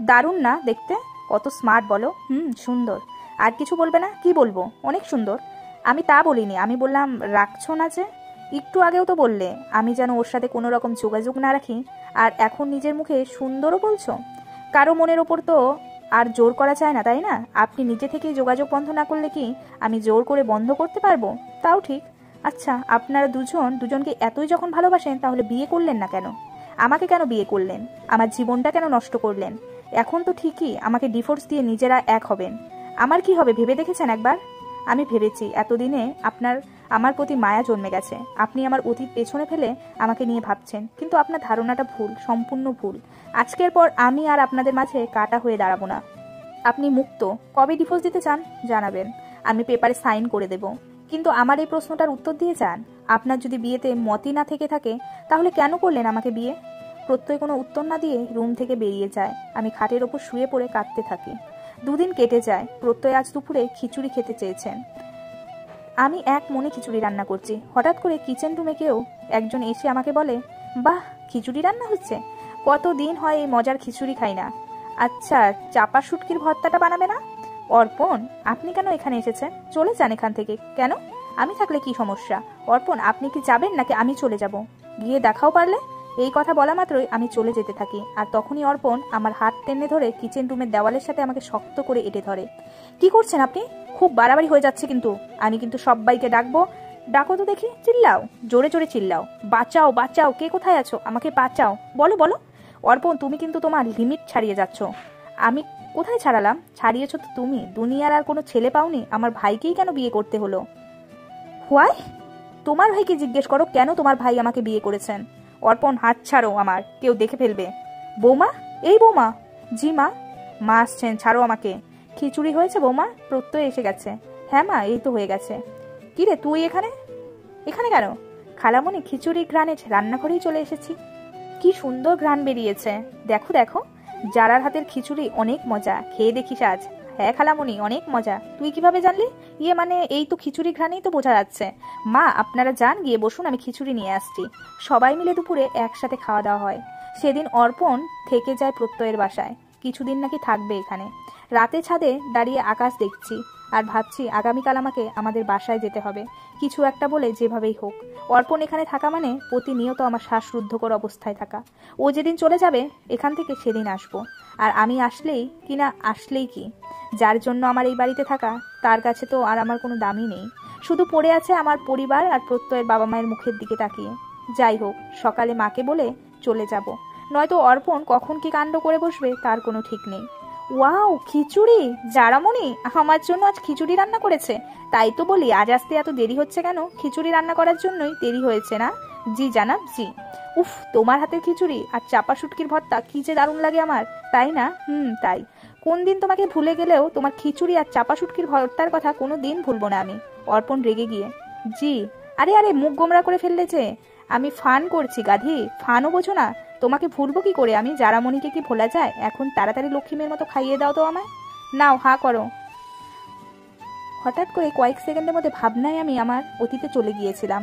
দারুণ না দেখতে? কত স্মার্ট বলো। সুন্দর। আর কিছু বলবে না? কি বলবো? অনেক সুন্দর। আমি তা বলিনি, আমি বললাম রাখছো না যে? একটু আগেও তো বললে আমি যেন ওর সাথে কোনো রকম যোগাযোগ না রাখি, আর এখন নিজের মুখে সুন্দরও বলছো। কারো মনের ওপর তো আর জোর করা যায় না, তাই না? আপনি নিজে থেকেই যোগাযোগ বন্ধ না করলে কি আমি জোর করে বন্ধ করতে পারবো? তাও ঠিক। আচ্ছা, আপনারা দুজনকে এতই যখন ভালোবাসেন তাহলে বিয়ে করলেন না কেন? আমাকে কেন বিয়ে করলেন? আমার জীবনটা কেন নষ্ট করলেন? এখন তো ঠিকই আমাকে ডিভোর্স দিয়ে নিজেরা এক হবেন। আমার কি হবে ভেবে দেখেছেন একবার? আমি ভেবেছি, এতদিনে আমার প্রতি মায়া জন্মে গেছে। আপনি আমার অতীত পেছনে ফেলে আমাকে নিয়ে ভাবছেন, কিন্তু আপনার ধারণাটা ভুল, সম্পূর্ণ ভুল। আজকের পর আমি আর আপনাদের মাঝে কাঁটা হয়ে দাঁড়াবো না। আপনি মুক্ত। কবে ডিভোর্স দিতে চান জানাবেন, আমি পেপারে সাইন করে দেব। কিন্তু আমার এই প্রশ্নটার উত্তর দিয়ে যান, আপনার যদি বিয়েতে মতই না থেকে থাকে তাহলে কেন করলেন আমাকে বিয়ে? প্রত্যয় কোনো উত্তর না দিয়ে রুম থেকে বেরিয়ে যায়। আমি খাটের ওপর শুয়ে পড়ে কাঁদতে থাকি। দুদিন কেটে যায়। প্রত্যয় আজ দুপুরে খিচুড়ি খেতে চেয়েছেন। আমি এক মনে খিচুড়ি রান্না করছি। হঠাৎ করে কিচেন রুমে কেউ একজন এসে আমাকে বলে, বাহ, খিচুড়ি রান্না হচ্ছে। কতদিন হয় এই মজার খিচুড়ি খাই না। আচ্ছা, চাপা শুটকির ভর্তাটা বানাবে না? অর্পণ, আপনি কেন এখানে এসেছেন? চলে যান এখান থেকে। কেন? আমি থাকলে কি সমস্যা? অর্পণ, আপনি কি যাবেন নাকি আমি চলে যাব? গিয়ে দেখাও পারলে। এই কথা বলা মাত্রই আমি চলে যেতে থাকি। আর তখনই অর্পণ আমার হাত টেনে ধরে কিচেন রুমের দেওয়ালের সাথে আমাকে শক্ত করে এঁটে ধরে। কি করছেন আপনি? খুব বাড়াবাড়ি হয়ে যাচ্ছে কিন্তু। আমি কিন্তু সবাইকে ডাকবো। ডাকো তো দেখি, চিল্লাও, জোরে জোরে চিল্লাও। বাঁচাও, বাঁচাও, কে কোথায় আছো? আমাকে বাঁচাও, বলো বলো। অর্পণ, তুমি কিন্তু তোমার লিমিট ছাড়িয়ে যাচ্ছ। আমি কোথায় ছাড়ালাম? ছাড়িয়েছ তো তুমি। দুনিয়ার আর কোনো ছেলে পাওনি? আমার ভাইকেই কেন বিয়ে করতে হলো? হোয়াই? তোমার ভাইকে জিজ্ঞেস করো কেন তোমার ভাই আমাকে বিয়ে করেছেন। অর্পণ, হাত ছাড়ো আমার, কেউ দেখে ফেলবে। বৌমা, এই বৌমা। জি মা। মা আসছেন, ছাড়ো আমাকে। খিচুড়ি হয়েছে বৌমা? প্রত্যয় এসে গেছে। হ্যাঁ মা, এই তো হয়ে গেছে। কি রে তুই এখানে? এখানে কেন? খালামণি, খিচুড়ি ঘ্রাণে রান্নাঘরেই চলে এসেছি। কি সুন্দর ঘ্রাণ বেরিয়েছে। দেখো দেখো, জারার হাতের খিচুড়ি অনেক মজা, খেয়ে দেখিস আজ। হ্যাঁ খালামণি, অনেক মজা। তুই কিভাবে জানলি? ইয়ে মানে, এই তো খিচুড়ি ঘ্রাণেই তো বোঝা যাচ্ছে। মা, আপনারা যান, গিয়ে বসুন, আমি খিচুড়ি নিয়ে আসছি। সবাই মিলে দুপুরে একসাথে খাওয়া দাওয়া হয়। সেদিন অর্পণ থেকে যায় প্রত্যয়ের বাসায়। কিছুদিন নাকি থাকবে এখানে। রাতে ছাদে দাঁড়িয়ে আকাশ দেখছি আর ভাবছি আগামীকাল আমাকে আমাদের বাসায় যেতে হবে, কিছু একটা বলে যেভাবেই হোক। অর্পণ এখানে থাকা মানে প্রতিনিয়ত আমার শ্বাসরুদ্ধকর অবস্থায় থাকা। ও যেদিন চলে যাবে এখান থেকে সেদিন আসবো। আর আমি আসলেই কি, যার জন্য আমার এই বাড়িতে থাকা, তার কাছে তো আর আমার কোনো দামই নেই। শুধু পড়ে আছে আমার পরিবার আর প্রত্যয়ের বাবা মায়ের মুখের দিকে তাকিয়ে। যাই হোক, সকালে মাকে বলে চলে যাব, নয়তো অর্পণ কখন কি কাণ্ড করে বসবে তার কোনো ঠিক নেই। ওয়াও, খিচুড়ি! জারামণি আমার জন্য আজ খিচুড়ি রান্না করেছে। তাই তো বলি আজ আসতে এত দেরি হচ্ছে কেন? খিচুড়ি রান্না করার জন্যই দেরি হয়েছে না? জি জানাব, জি। উফ, তোমার হাতের খিচুড়ি আর চাপা শুটকির ভর্তা কি যে দারুণ লাগে আমার, তাই না? তাই। কোন দিন তোমাকে ভুলে গেলেও তোমার খিচুড়ি আর চাপা শুটকির ভর্তার কথা কোনো দিন ভুলবো না আমি। অর্পণ রেগে গিয়ে, জি। আরে আরে, মুখ গোমরা করে ফেললে যে। আমি ফান করছি গাধি, ফানও বোঝো না? তোমাকে ভুলবো কি করে আমি? জারামণিকে কি ভোলা যায়? এখন তাড়াতাড়ি লক্ষ্মীমের মতো খাইয়ে দাও তো আমায়। নাও, হা করো। হঠাৎ করে কয়েক সেকেন্ডের মধ্যে ভাবনায় আমি আমার অতীতে চলে গিয়েছিলাম।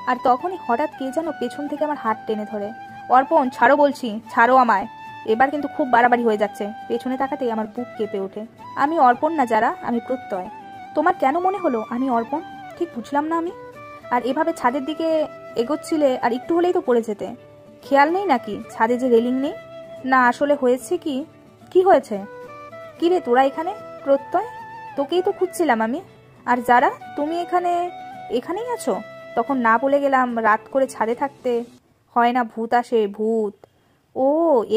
আর তখনই হঠাৎ কে যেন পেছন থেকে আমার হাত টেনে ধরে। অর্পণ, ছাড়ো বলছি, ছাড়ো আমায়। এবার কিন্তু খুব বাড়াবাড়ি হয়ে যাচ্ছে। পেছনে তাকাতেই আমার বুক কেঁপে ওঠে। আমি অর্পণ না যারা, আমি প্রত্যয়। তোমার কেন মনে হলো আমি অর্পণ? ঠিক বুঝলাম না আমি। আর এভাবে ছাদের দিকে এগোচ্ছিলে আর একটু হলেই তো পড়ে যেতে। খেয়াল নেই নাকি ছাদে যে রেলিং নেই? না, আসলে হয়েছে কি? কি হয়েছে? কি রে তোরা এখানে? প্রত্যয়, তোকেই তো খুঁজছিলাম আমি। আর যারা, তুমি এখানেই আছো? তখন না বলে গেলাম রাত করে ছাদে থাকতে হয় না, ভূত আসে, ভূত। ও,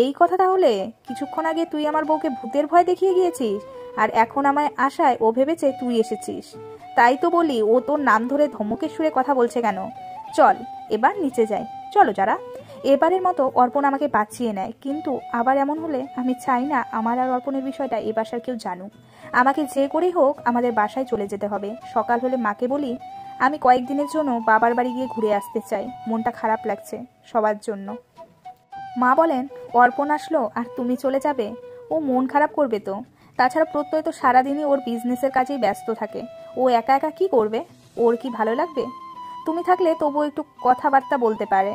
এই কথা তাহলে। কিছুক্ষণ আগে তুই আমার বউকে ভূতের ভয় দেখিয়ে গিয়েছিস আর এখন আমায় আশায় ও ভেবেছে তুই এসেছিস। তাই তো বলি, ও তোর নাম ধরে ধমকের সুরে কথা বলছে কেন? চল এবার নিচে যাই, চলো যারা। এবারের মতো অর্পণ আমাকে বাঁচিয়ে নেয়, কিন্তু আবার এমন হলে আমি চাই না আমার আর অর্পণের বিষয়টা এ বাসার কেউ জানুক। আমাকে যে করেই হোক আমাদের বাসায় চলে যেতে হবে। সকাল হলে মাকে বলি আমি কয়েকদিনের জন্য বাবার বাড়ি গিয়ে ঘুরে আসতে চাই, মনটা খারাপ লাগছে সবার জন্য। মা বলেন, অর্পণ আসলো আর তুমি চলে যাবে? ও মন খারাপ করবে তো। তাছাড়া প্রত্যয় তো সারাদিনই ওর বিজনেসের কাজেই ব্যস্ত থাকে, ও একা একা কি করবে? ওর কি ভালো লাগবে? তুমি থাকলে তবুও একটু কথাবার্তা বলতে পারে।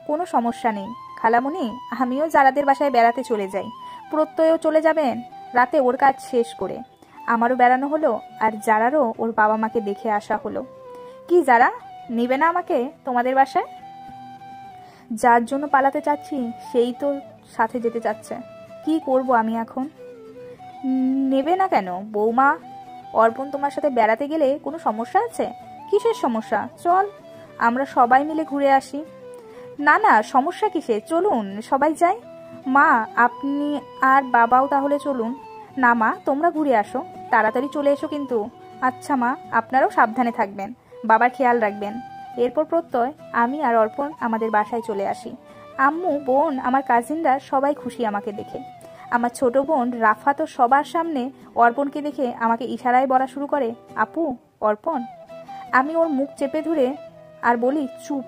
কোনো সমস্যা নেই খালামণি, আমিও যারাদের বাসায় বেড়াতে চলে যাই। প্রত্যয়ও চলে যাবেন রাতে ওর কাজ শেষ করে। আমারও বেড়ানো হলো, আর যারারও ওর বাবা মাকে দেখে আসা হলো। কি যারা, নেবে না আমাকে তোমাদের বাসায়? যার জন্য পালাতে চাচ্ছি সেই তো সাথে যেতে চাচ্ছে, কি করব আমি এখন? নেবে না কেন বৌমা? অর্পণ তোমার সাথে বেড়াতে গেলে কোনো সমস্যা আছে? কিসের সমস্যা? চল আমরা সবাই মিলে ঘুরে আসি। না না, সমস্যা কিসে, চলুন সবাই যাই। মা আপনি আর বাবাও তাহলে চলুন। না মা, তোমরা ঘুরে আসো, তাড়াতাড়ি চলে এসো কিন্তু। আচ্ছা মা, আপনারাও সাবধানে থাকবেন, বাবার খেয়াল রাখবেন। এরপর প্রত্যয়, আমি আর অর্পণ আমাদের বাসায় চলে আসি। আম্মু, বোন, আমার কাজিনরা সবাই খুশি আমাকে দেখে। আমার ছোট বোন রাফা তো সবার সামনে অর্পণকে দেখে আমাকে ইশারায় বলা শুরু করে, আপু, অর্পণ। আমি ওর মুখ চেপে ধরে আর বলি, চুপ।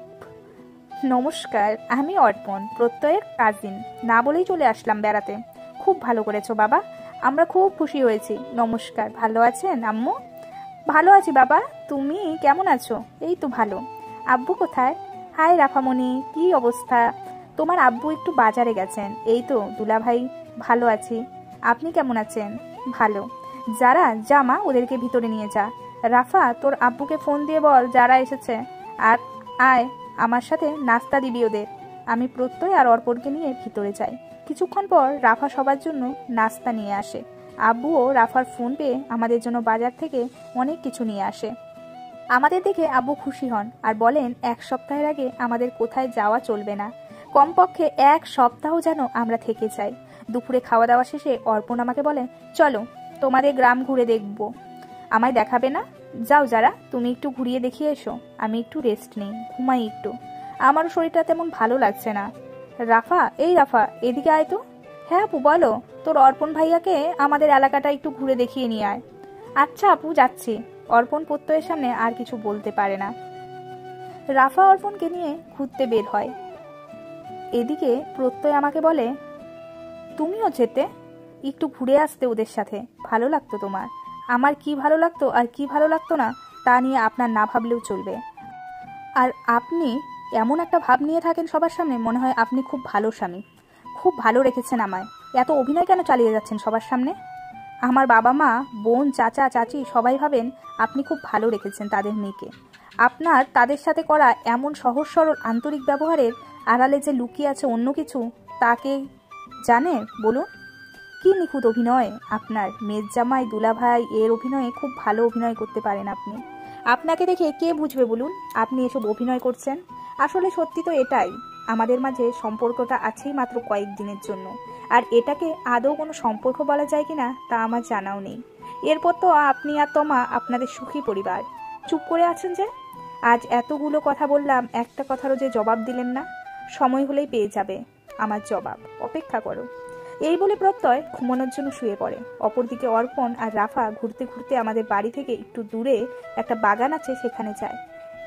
নমস্কার, আমি অর্পণ, প্রত্যয়ের কাজিন। না বলেই চলে আসলাম বেড়াতে। খুব ভালো করেছো বাবা, আমরা খুব খুশি হয়েছি। নমস্কার, ভালো আছেন আম্মু? ভালো আছি বাবা, তুমি কেমন আছো? এই তো ভালো। আব্বু কোথায়? হাই রাফামণি, কি অবস্থা? তোমার আব্বু একটু বাজারে গেছেন। এই তো দুলাভাই, ভালো আছি। আপনি কেমন আছেন? ভালো। যারা, জামা ওদেরকে ভিতরে নিয়ে যা। রাফা, তোর আব্বুকে ফোন দিয়ে বল যারা এসেছে, আর আয় আমার সাথে নাস্তা দিবি ওদের। আমি প্রত্যয় আর অর্পণকে নিয়ে ভিতরে যাই। কিছুক্ষণ পর রাফা সবার জন্য নাস্তা নিয়ে আসে। আব্বুও রাফার ফোন পেয়ে আমাদের জন্য বাজার থেকে অনেক কিছু নিয়ে আসে। আমাদের দেখে আব্বু খুশি হন আর বলেন, এক সপ্তাহের আগে আমাদের কোথায় যাওয়া চলবে না, কমপক্ষে এক সপ্তাহ যেন আমরা থেকে যাই। দুপুরে খাওয়া দাওয়া শেষে অর্পণ আমাকে বলে, চলো তোমাদের গ্রাম ঘুরে দেখব। আমায় দেখাবে না? যাও যারা, তুমি একটু ঘুরিয়ে দেখিয়ে এসো, আমি একটু রেস্ট নেই, ঘুমাই একটু, আমারও শরীরটা তেমন ভালো লাগছে না। রাফা, এই রাফা, এদিকে আয় তো। হ্যাঁ আপু বলো, তোর অর্পণ ভাইয়াকে আমাদের এলাকাটা একটু ঘুরে দেখিয়ে নিয়ে আয়। আচ্ছা আপু, যাচ্ছি। অর্পণ প্রত্যয়ের সামনে আর কিছু বলতে পারে না। রাফা অর্পণকে নিয়ে ঘুরতে বের হয়। এদিকে প্রত্যয় আমাকে বলে, তুমিও যেতে, একটু ঘুরে আসতে ওদের সাথে, ভালো লাগতো তোমার। আমার কি ভালো লাগতো আর কি ভালো লাগতো না তা নিয়ে আপনার না ভাবলেও চলবে। আর আপনি এমন একটা ভাব নিয়ে থাকেন সবার সামনে, মনে হয় আপনি খুব ভালো স্বামী, খুব ভালো রেখেছেন আমায়। এত অভিনয় কেন চালিয়ে যাচ্ছেন সবার সামনে? আমার বাবা মা, বোন, চাচা, চাচি সবাই ভাবেন আপনি খুব ভালো রেখেছেন তাদের মেয়েকে। আপনার তাদের সাথে করা এমন সহজ সরল আন্তরিক ব্যবহারের আড়ালে যে লুকিয়ে আছে অন্য কিছু, তাকে জানে বলুন? কি নিখুঁত অভিনয় আপনার। মেজ জামাই, দুলাভাই এর অভিনয়ে খুব ভালো অভিনয় করতে পারেন আপনি। আপনাকে দেখে কে বুঝবে বলুন আপনি এসব অভিনয় করছেন? আসলে সত্যি তো এটাই, আমাদের মাঝে সম্পর্কটা আছেই মাত্র কয়েকদিনের জন্য, আর এটাকে আদৌ কোনো সম্পর্ক বলা যায় কিনা তা আমার জানাও নেই। এরপর তো আপনি আর তোমা আপনাদের সুখী পরিবার। চুপ করে আছেন যে? আজ এতগুলো কথা বললাম, একটা কথারও যে জবাব দিলেন না। সময় হলেই পেয়ে যাবে আমার জবাব, অপেক্ষা করো। এই বলে প্রত্যয় ঘুমানোর জন্য শুয়ে পড়ে। অপরদিকে অর্পণ আর রাফা ঘুরতে ঘুরতে আমাদের বাড়ি থেকে একটু দূরে একটা বাগান আছে সেখানে যায়,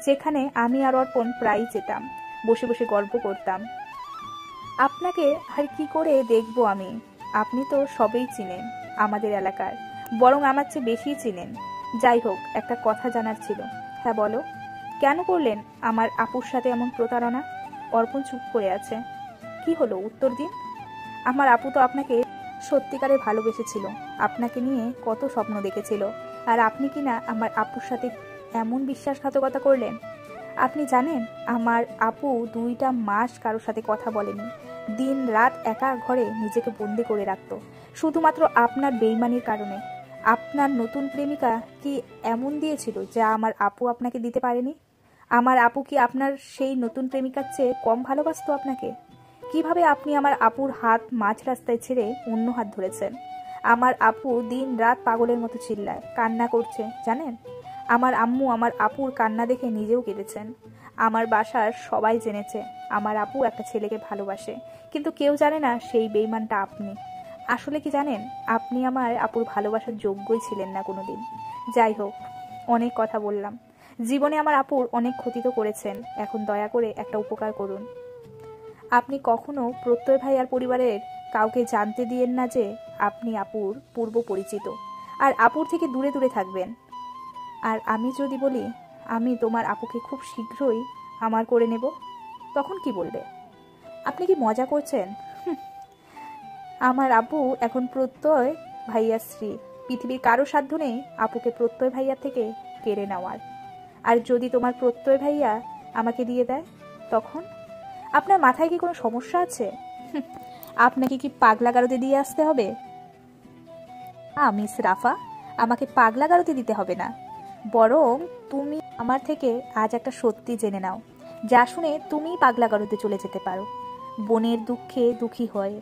যেখানে আমি আর অর্পণ প্রায়ই যেতাম, বসে বসে গল্প করতাম। আপনাকে আর কি করে দেখবো আমি, আপনি তো সবেই চিনেন আমাদের এলাকার, বরং আমার চেয়ে বেশি চিনেন। যাই হোক, একটা কথা জানার ছিল। হ্যাঁ বলো। কেন করলেন আমার আপুর সাথে এমন প্রতারণা? অর্পণ চুপ করে আছে। কি হলো, উত্তর দিন। আমার আপু তো আপনাকে সত্যিকারে ভালোবেসেছিল, আপনাকে নিয়ে কত স্বপ্ন দেখেছিল, আর আপনি কিনা আমার আপুর সাথে এমন বিশ্বাসঘাতকতা করলেন। আপনি জানেন আমার আপু 2টা মাস কারোর সাথে কথা বলেনি, দিন রাত একা ঘরে নিজেকে বন্দি করে রাখত, শুধুমাত্র আপনার বেইমানির কারণে। আপনার নতুন প্রেমিকা কি এমন দিয়েছিল যা আমার আপু আপনাকে দিতে পারেনি? আমার আপু কি আপনার সেই নতুন প্রেমিকার চেয়ে কম ভালোবাসতো আপনাকে? কিভাবে আপনি আমার আপুর হাত মাঝ রাস্তায় ছেড়ে অন্য হাত ধরেছেন? আমার আপু দিন রাত পাগলের মতো চিল্লায়, কান্না করছে জানেন। আমার আম্মু আমার আপুর কান্না দেখে নিজেও কেঁদেছেন। আমার বাসার সবাই জেনেছে আমার আপু একটা ছেলেকে ভালোবাসে, কিন্তু কেউ জানে না সেই বেইমানটা আপনি। আসলে কি জানেন, আপনি আমার আপুর ভালোবাসার যোগ্যই ছিলেন না কোনোদিন। যাই হোক, অনেক কথা বললাম। জীবনে আমার আপুর অনেক ক্ষতি তো করেছেন, এখন দয়া করে একটা উপকার করুন। আপনি কখনো প্রত্যয় ভাইয়ার পরিবারের কাউকে জানতে দিয়েন না যে আপনি আপুর পূর্ব পরিচিত, আর আপুর থেকে দূরে দূরে থাকবেন। আর আমি যদি বলি আমি তোমার আপুকে খুব শীঘ্রই আমার করে নেব, তখন কি বলবে? আপনি কি মজা করছেন? আমার আপু এখন প্রত্যয় ভাইয়ার স্ত্রী। পৃথিবীর কারো সাধ্য নেই আপুকে প্রত্যয় ভাইয়া থেকে কেড়ে নেওয়ার। আর যদি তোমার প্রত্যয় ভাইয়া আমাকে দিয়ে দেয়, তখন আপনার মাথায় কি কোনো সমস্যা আছে? আপনাকে কি পাগলা গারদে দিয়ে আসতে হবে? মিস রাফা, আমাকে পাগলা গারদে দিতে হবে না, বরং তুমি আমার থেকে আজ একটা সত্যি জেনে নাও, যা শুনে তুমি পাগলা গারদে চলে যেতে পারো। বোনের দুঃখে দুঃখী হয়।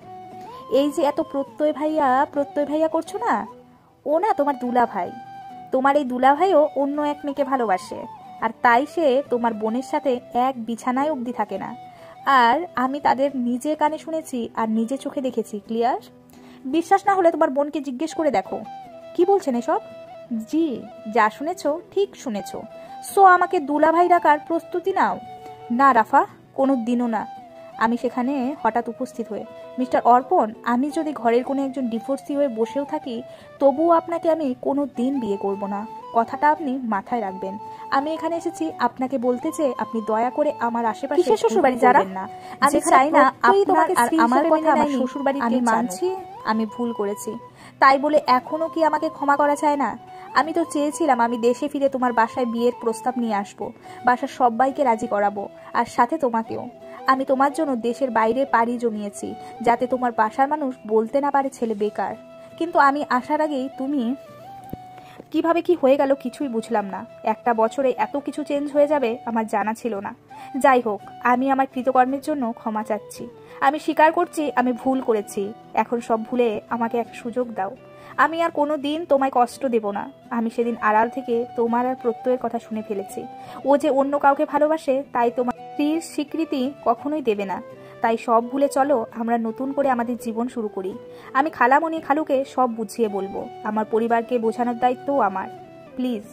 এই যে এত প্রত্যয় ভাইয়া করছো না, ও না তোমার দুলা ভাই। তোমার এই দুলা ভাইও অন্য এক মেয়েকে ভালোবাসে, আর তাই সে তোমার বোনের সাথে এক বিছানায় অবধি থাকে না। আর আমি তাদের নিজে কানে শুনেছি আর নিজে চোখে দেখেছি। ক্লিয়ার? বিশ্বাস না হলে তোমার বোনকে জিজ্ঞেস করে দেখো। কি বলছেন এসব? জি, যা শুনেছো ঠিক শুনেছো। সো আমাকে দুলাভাই ডাকার প্রস্তুতি নাও। না রাফা, কোনো দিনও না। আমি সেখানে হঠাৎ উপস্থিত হয়ে, মিস্টার অর্পণ, আমি যদি ঘরের কোনো একজন ডিভোর্সি হয়ে বসেও থাকি, তবুও আপনাকে আমি কোনো দিন বিয়ে করব না। কথাটা আপনি মাথায় রাখবেন। আমি এখানে এসেছি আপনাকে বলতে যে আপনি দয়া করে আমার আশেপাশে কিসের শ্বশুরবাড়ি যারা না। আমি চাই না আপনি তোমাকে আমার কথা আমার শ্বশুরবাড়ি। আমি মানছি আমি ভুল করেছি, তাই বলে এখনো কি আমাকে ক্ষমা করা যায় না? আমি তো চেয়েছিলাম আমি দেশে ফিরে তোমার বাসায় বিয়ের প্রস্তাব নিয়ে আসবো, বাসার সবাইকে রাজি করাবো, আর সাথে তোমাকেও। আমি তোমার জন্য দেশের বাইরে পাড়ি জমিয়েছি, যাতে তোমার বাসার মানুষ বলতে না পারে ছেলে বেকার। কিন্তু আমি আসার আগেই তুমি কিভাবে কি হয়ে গেল কিছুই বুঝলাম না। একটা বছরে এত কিছু চেঞ্জ হয়ে যাবে আমার জানা ছিল না। যাই হোক, আমি আমার কৃতকর্মের জন্য ক্ষমা চাচ্ছি। আমি স্বীকার করছি আমি ভুল করেছি। এখন সব ভুলে আমাকে এক সুযোগ দাও। আমি আর কোনো দিন তোমায় কষ্ট দেব না। আমি সেদিন আড়াল থেকে তোমার আর প্রত্যয়ের কথা শুনে ফেলেছি। ও যে অন্য কাউকে ভালোবাসে, তাই তোমার স্ত্রীর স্বীকৃতি কখনোই দেবে না। তাই সব ভুলে চলো আমরা নতুন করে আমাদের জীবন শুরু করি। আমি খালামণি খালুকে সব বুঝিয়ে বলবো। আমার পরিবারকে বোঝানোর দায়িত্বও আমার। প্লিজ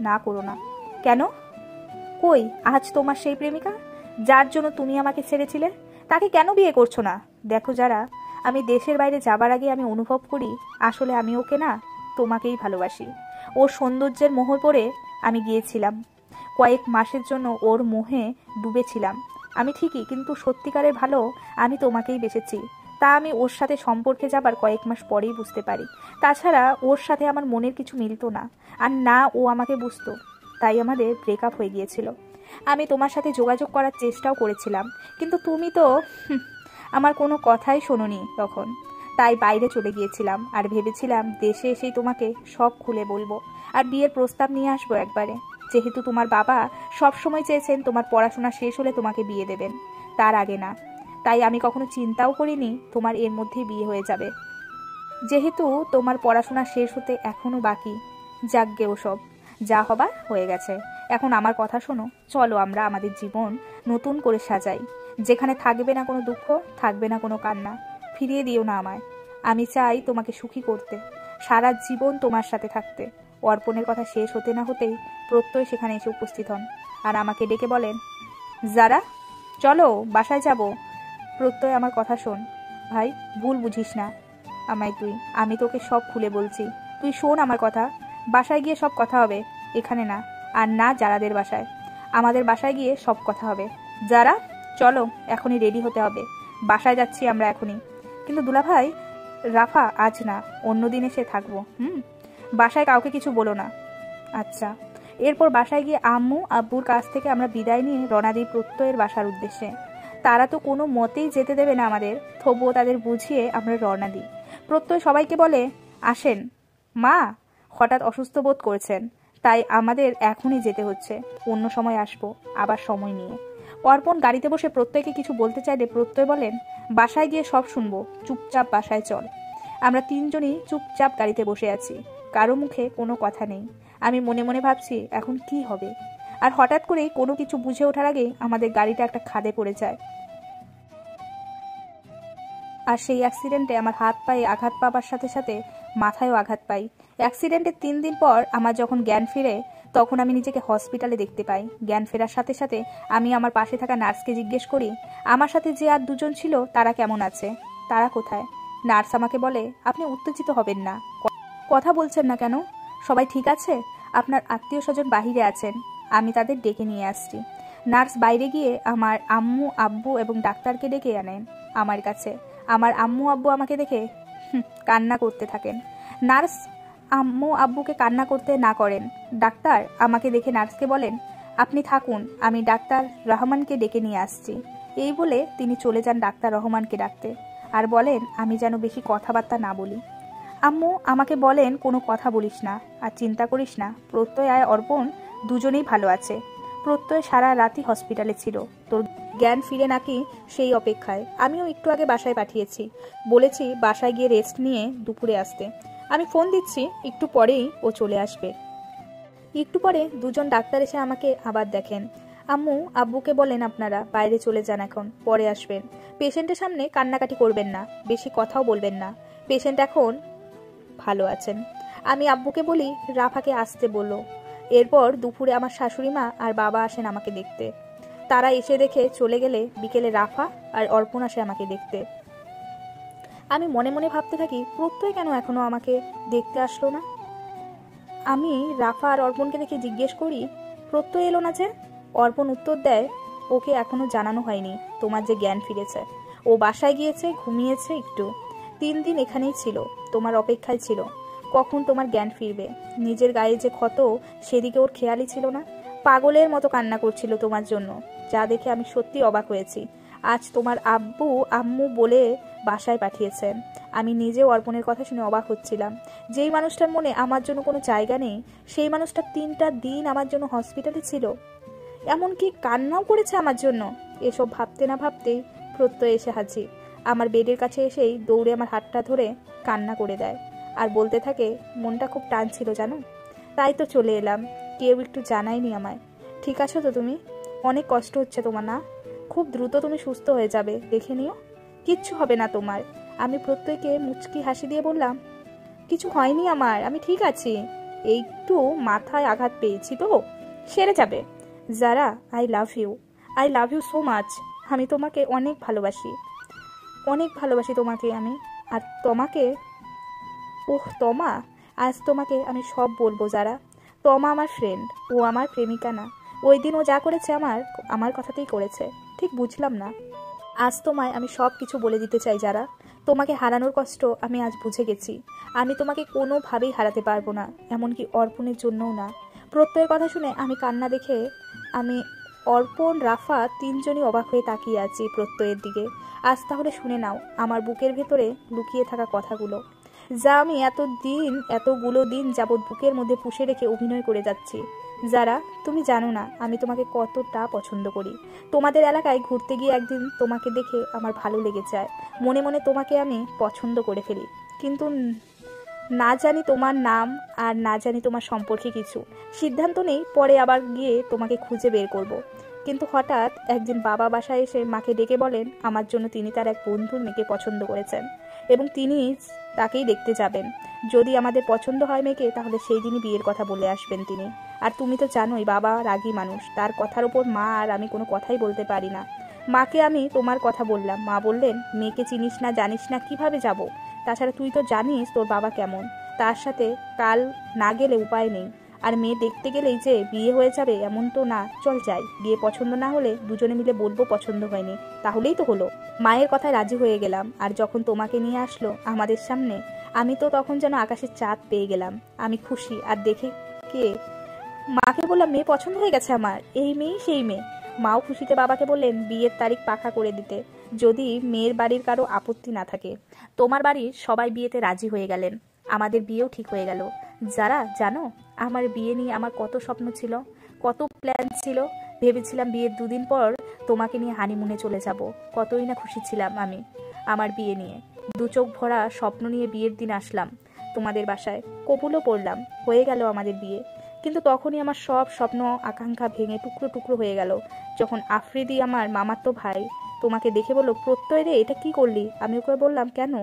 না করো না। কেন? কই আজ তোমার সেই প্রেমিকা, যার জন্য তুমি আমাকে ছেড়েছিলে, তাকে কেন বিয়ে করছো না? দেখো যারা, আমি দেশের বাইরে যাবার আগে আমি অনুভব করি আসলে আমি ওকে না, তোমাকেই ভালোবাসি। ওর সৌন্দর্যের মোহে পড়ে আমি গিয়েছিলাম। কয়েক মাসের জন্য ওর মোহে ডুবেছিলাম আমি ঠিকই, কিন্তু সত্যিকারের ভালো আমি তোমাকেই বেসেছি। তা আমি ওর সাথে সম্পর্কে যাবার কয়েক মাস পরেই বুঝতে পারি। তাছাড়া ওর সাথে আমার মনের কিছু মিলতো না, আর না ও আমাকে বুঝতো। তাই আমাদের ব্রেকআপ হয়ে গিয়েছিল। আমি তোমার সাথে যোগাযোগ করার চেষ্টাও করেছিলাম, কিন্তু তুমি তো আমার কোনো কথাই শোনোনি তখন। তাই বাইরে চলে গিয়েছিলাম, আর ভেবেছিলাম দেশে এসেই তোমাকে সব খুলে বলবো, আর বিয়ের প্রস্তাব নিয়ে আসবো একবারে। যেহেতু তোমার বাবা সব সময় চেয়েছেন তোমার পড়াশোনা শেষ হলে তোমাকে বিয়ে দেবেন, তার আগে না। তাই আমি কখনো চিন্তাও করিনি তোমার এর মধ্যেই বিয়ে হয়ে যাবে। যেহেতু তোমার পড়াশোনা শেষ হতে এখনো বাকি, যাকগে ওসব, যা হবার হয়ে গেছে। এখন আমার কথা শোনো, চলো আমরা আমাদের জীবন নতুন করে সাজাই, যেখানে থাকবে না কোনো দুঃখ, থাকবে না কোনো কান্না। ফিরিয়ে দিও না আমায়। আমি চাই তোমাকে সুখী করতে, সারা জীবন তোমার সাথে থাকতে। অর্পণের কথা শেষ হতে না হতেই প্রত্যয় সেখানে এসে উপস্থিত হন, আর আমাকে ডেকে বলেন, যারা চলো বাসায় যাব। প্রত্যয় আমার কথা শোন ভাই, ভুল বুঝিস না আমায় তুই। আমি তোকে সব খুলে বলছি, তুই শোন আমার কথা। বাসায় গিয়ে সব কথা হবে, এখানে না, আর না যারাদের বাসায়। আমাদের বাসায় গিয়ে সব কথা হবে। যারা চলো, এখনই রেডি হতে হবে, বাসায় যাচ্ছি আমরা এখনই। কিন্তু দুলাভাই, রাফা আজ না, অন্য দিন এসে থাকবো। বাসায় কাউকে কিছু বলো না। আচ্ছা। এরপর বাসায় গিয়ে আম্মু আব্বুর কাছ থেকে আমরা বিদায় নিয়ে রওনা দিই প্রত্যয়ের বাসার উদ্দেশ্যে। তারা তো কোনো মতেই যেতে দেবে না আমাদের, তবুও তাদের বুঝিয়ে আমরা রওনা দিই। প্রত্যয় সবাইকে বলে, আসেন। মা হঠাৎ অসুস্থ বোধ করছেন, তাই আমাদের এখনই যেতে হচ্ছে, অন্য সময় আসবো, আবার সময় নিয়ে। অর্পণ গাড়িতে বসে প্রত্যয়কে কিছু বলতে চাইলে প্রত্যয় বলেন, বাসায় গিয়ে সব শুনবো, চুপচাপ বাসায় চল। আমরা তিনজনই চুপচাপ গাড়িতে বসে আছি, কারো মুখে কোনো কথা নেই। আমি মনে মনে ভাবছি এখন কি হবে। আর হঠাৎ করে কোনো কিছু বুঝে ওঠার আগে আমাদের গাড়িটা একটা খাদে পড়ে যায়। আর সেই অ্যাক্সিডেন্টে আমার হাত পায়ে আঘাত পাবার সাথে সাথে মাথায়ও আঘাত পাই। অ্যাক্সিডেন্টের 3 দিন পর আমার যখন জ্ঞান ফিরে, তখন আমি নিজেকে হসপিটালে দেখতে পাই। জ্ঞান ফেরার সাথে সাথে আমি আমার পাশে থাকা নার্সকে জিজ্ঞেস করি আমার সাথে যে আর দুজন ছিল তারা কেমন আছে, তারা কোথায়। নার্স আমাকে বলে, আপনি উত্তেজিত হবেন না, কথা বলছেন না কেন, সবাই ঠিক আছে, আপনার আত্মীয় স্বজন বাহিরে আছেন, আমি তাদের ডেকে নিয়ে আসছি। নার্স বাইরে গিয়ে আমার আম্মু আব্বু এবং ডাক্তারকে ডেকে আনেন আমার কাছে। আমার আম্মু আব্বু আমাকে দেখে কান্না করতে থাকেন। নার্স আম্মু আব্বুকে কান্না করতে না করেন। ডাক্তার আমাকে দেখে নার্সকে বলেন, আপনি থাকুন, আমি ডাক্তার রহমানকে ডেকে নিয়ে আসছি। এই বলে তিনি চলে যান ডাক্তার রহমানকে ডাকতে, আর বলেন আমি যেন বেশি কথাবার্তা না বলি। আম্মু আমাকে বলেন কোনো কথা বলিস না, আর চিন্তা করিস না, প্রত্যয় আর অর্পণ দুজনেই ভালো আছে। প্রত্যয় সারা রাতই হসপিটালে ছিল, তোর জ্ঞান ফিরে নাকি সেই অপেক্ষায়। আমিও একটু আগে বাসায় পাঠিয়েছি, বলেছি বাসায় গিয়ে রেস্ট নিয়ে দুপুরে আসতে। আমি ফোন দিচ্ছি, একটু পরেই ও চলে আসবে। একটু পরে দুজন ডাক্তার এসে আমাকে আবার দেখেন। আম্মু আব্বুকে বলেন আপনারা বাইরে চলে যান, এখন পরে আসবেন। পেশেন্টের সামনে কান্নাকাটি করবেন না, বেশি কথাও বলবেন না, পেশেন্ট এখন ভালো আছেন। আমি আব্বুকে বলি রাফাকে আসতে বলো। এরপর দুপুরে আমার শাশুড়ি মা আর বাবা আসেন আমাকে দেখতে। তারা এসে দেখে চলে গেলে বিকেলে রাফা আর অর্পণ আসে আমাকে দেখতে। আমি মনে মনে ভাবতে থাকি প্রত্যয় কেন এখনো আমাকে দেখতে আসলো না। আমি রাফা আর অর্পণকে দেখে জিজ্ঞেস করি প্রত্যয় এলো না যে? অর্পণ উত্তর দেয়, ওকে এখনো জানানো হয়নি তোমার যে জ্ঞান ফিরেছে। ও বাসায় গিয়েছে, ঘুমিয়েছে একটু। 3 দিন এখানেই ছিল, তোমার অপেক্ষায় ছিল কখন তোমার জ্ঞান ফিরবে। নিজের গায়ে যে ক্ষত সেদিকে ওর খেয়ালই ছিল না, পাগলের মতো কান্না করছিল তোমার জন্য, যা দেখে আমি সত্যি অবাক হয়েছি। আজ তোমার আব্বু আম্মু বলে বাসায় পাঠিয়েছেন। আমি নিজেও অর্পণের কথা শুনে অবাক হচ্ছিলাম। যেই মানুষটার মনে আমার জন্য কোনো জায়গা নেই, সেই মানুষটা 3টা দিন আমার জন্য হসপিটালে ছিল, এমনকি কান্নাও করেছে আমার জন্য। এসব ভাবতে না ভাবতেই প্রত্যয় এসে হাজির। আমার বেডের কাছে এসেই দৌড়ে আমার হাতটা ধরে কান্না করে দেয়, আর বলতে থাকে মনটা খুব টানছিল জানো, তাই তো চলে এলাম, কেউ একটু জানায়নি আমায়। ঠিক আছো তো তুমি? অনেক কষ্ট হচ্ছে তোমার না? খুব দ্রুত তুমি সুস্থ হয়ে যাবে, দেখে নিও, কিচ্ছু হবে না তোমার। আমি প্রত্যয়কে মুচকি হাসি দিয়ে বললাম, কিছু হয়নি আমার, আমি ঠিক আছি, একটু মাথায় আঘাত পেয়েছি তো, সেরে যাবে। যারা, I love you so much. আমি তোমাকে অনেক ভালোবাসি, অনেক ভালোবাসি তোমাকে আমি। আর তোমাকে, ওহ তমা, আজ তোমাকে আমি সব বলবো। যারা, তমা আমার ফ্রেন্ড, ও আমার প্রেমিকা না। ওই দিন ও যা করেছে আমার কথাতেই করেছে, ঠিক বুঝলাম না। আজ তোমায় আমি সব কিছু বলে দিতে চাই। যারা, তোমাকে হারানোর কষ্ট আমি আজ বুঝে গেছি। আমি তোমাকে কোনোভাবেই হারাতে পারবো না, এমনকি অর্পণের জন্যও না। প্রত্যয়ের কথা শুনে আমি কান্না দেখে আমি অর্পণ রাফা 3জনই অবাক হয়ে তাকিয়ে আছি প্রত্যয়ের দিকে। আজ তাহলে শুনে নাও আমার বুকের ভেতরে লুকিয়ে থাকা কথাগুলো, যা আমি এতগুলো দিন যাবৎ বুকের মধ্যে পুষে রেখে অভিনয় করে যাচ্ছি। যারা, তুমি জানো না আমি তোমাকে কতটা পছন্দ করি। তোমাদের এলাকায় ঘুরতে গিয়ে একদিন তোমাকে দেখে আমার ভালো লেগে যায়, মনে মনে তোমাকে আমি পছন্দ করে ফেলি, কিন্তু না জানি তোমার নাম আর না জানি তোমার সম্পর্কে কিছু। সিদ্ধান্ত নেই, পরে আবার গিয়ে তোমাকে খুঁজে বের করব। কিন্তু হঠাৎ একদিন বাবা বাসায় এসে মাকে ডেকে বলেন আমার জন্য তিনি তার এক বন্ধুর মেয়েকে পছন্দ করেছেন এবং তিনি তাকেই দেখতে যাবেন। যদি আমাদের পছন্দ হয় মেয়েকে, তাহলে সেই দিনই বিয়ের কথা বলে আসবেন তিনি। আর তুমি তো জানোই বাবা রাগী মানুষ, তার কথার ওপর মা আর আমি কোনো কথাই বলতে পারি না। মাকে আমি তোমার কথা বললাম, মা বললেন মেয়েকে চিনিস না জানিস না কিভাবে যাব, তাছাড়া তুই তো জানিস তোর বাবা কেমন, তার সাথে কাল না গেলে উপায় নেই। আর মেয়ে দেখতে গেলেই যে বিয়ে হয়ে যাবে এমন তো না, চল যাই, বিয়ে পছন্দ না হলে দুজনে মিলে বলবো পছন্দ হয়নি, তাহলেই তো হলো। মায়ের কথায় রাজি হয়ে গেলাম। আর যখন তোমাকে নিয়ে আসলো আমাদের সামনে, আমি তো তখন যেন আকাশের চাঁদ পেয়ে গেলাম। আমি খুশি। আর দেখে কে, মাকে বললাম মেয়ে পছন্দ হয়ে গেছে আমার, এই মেয়ে সেই মেয়ে। মাও খুশিতে বাবাকে বললেন বিয়ের তারিখ পাকা করে দিতে, যদি মেয়ের বাড়ির কারো আপত্তি না থাকে। তোমার বাড়ির সবাই বিয়েতে রাজি হয়ে গেলেন, আমাদের বিয়েও ঠিক হয়ে গেল। যারা, জানো আমার বিয়ে নিয়ে আমার কত স্বপ্ন ছিল, কত প্ল্যান ছিল। ভেবেছিলাম বিয়ের 2 দিন পর তোমাকে নিয়ে হানিমুনে চলে যাব, কতই না খুশি ছিলাম আমি আমার বিয়ে নিয়ে। দু চোখ ভরা স্বপ্ন নিয়ে বিয়ের দিন আসলাম তোমাদের বাসায়, কবুলও পড়লাম, হয়ে গেল আমাদের বিয়ে। কিন্তু তখনই আমার সব স্বপ্ন আকাঙ্ক্ষা ভেঙে টুকরো টুকরো হয়ে গেল যখন আফ্রিদি, আমার মামাতো ভাই, তোমাকে দেখে বলল, প্রত্যয় রে এটা কি করলি? আমি ওকে বললাম, কেন?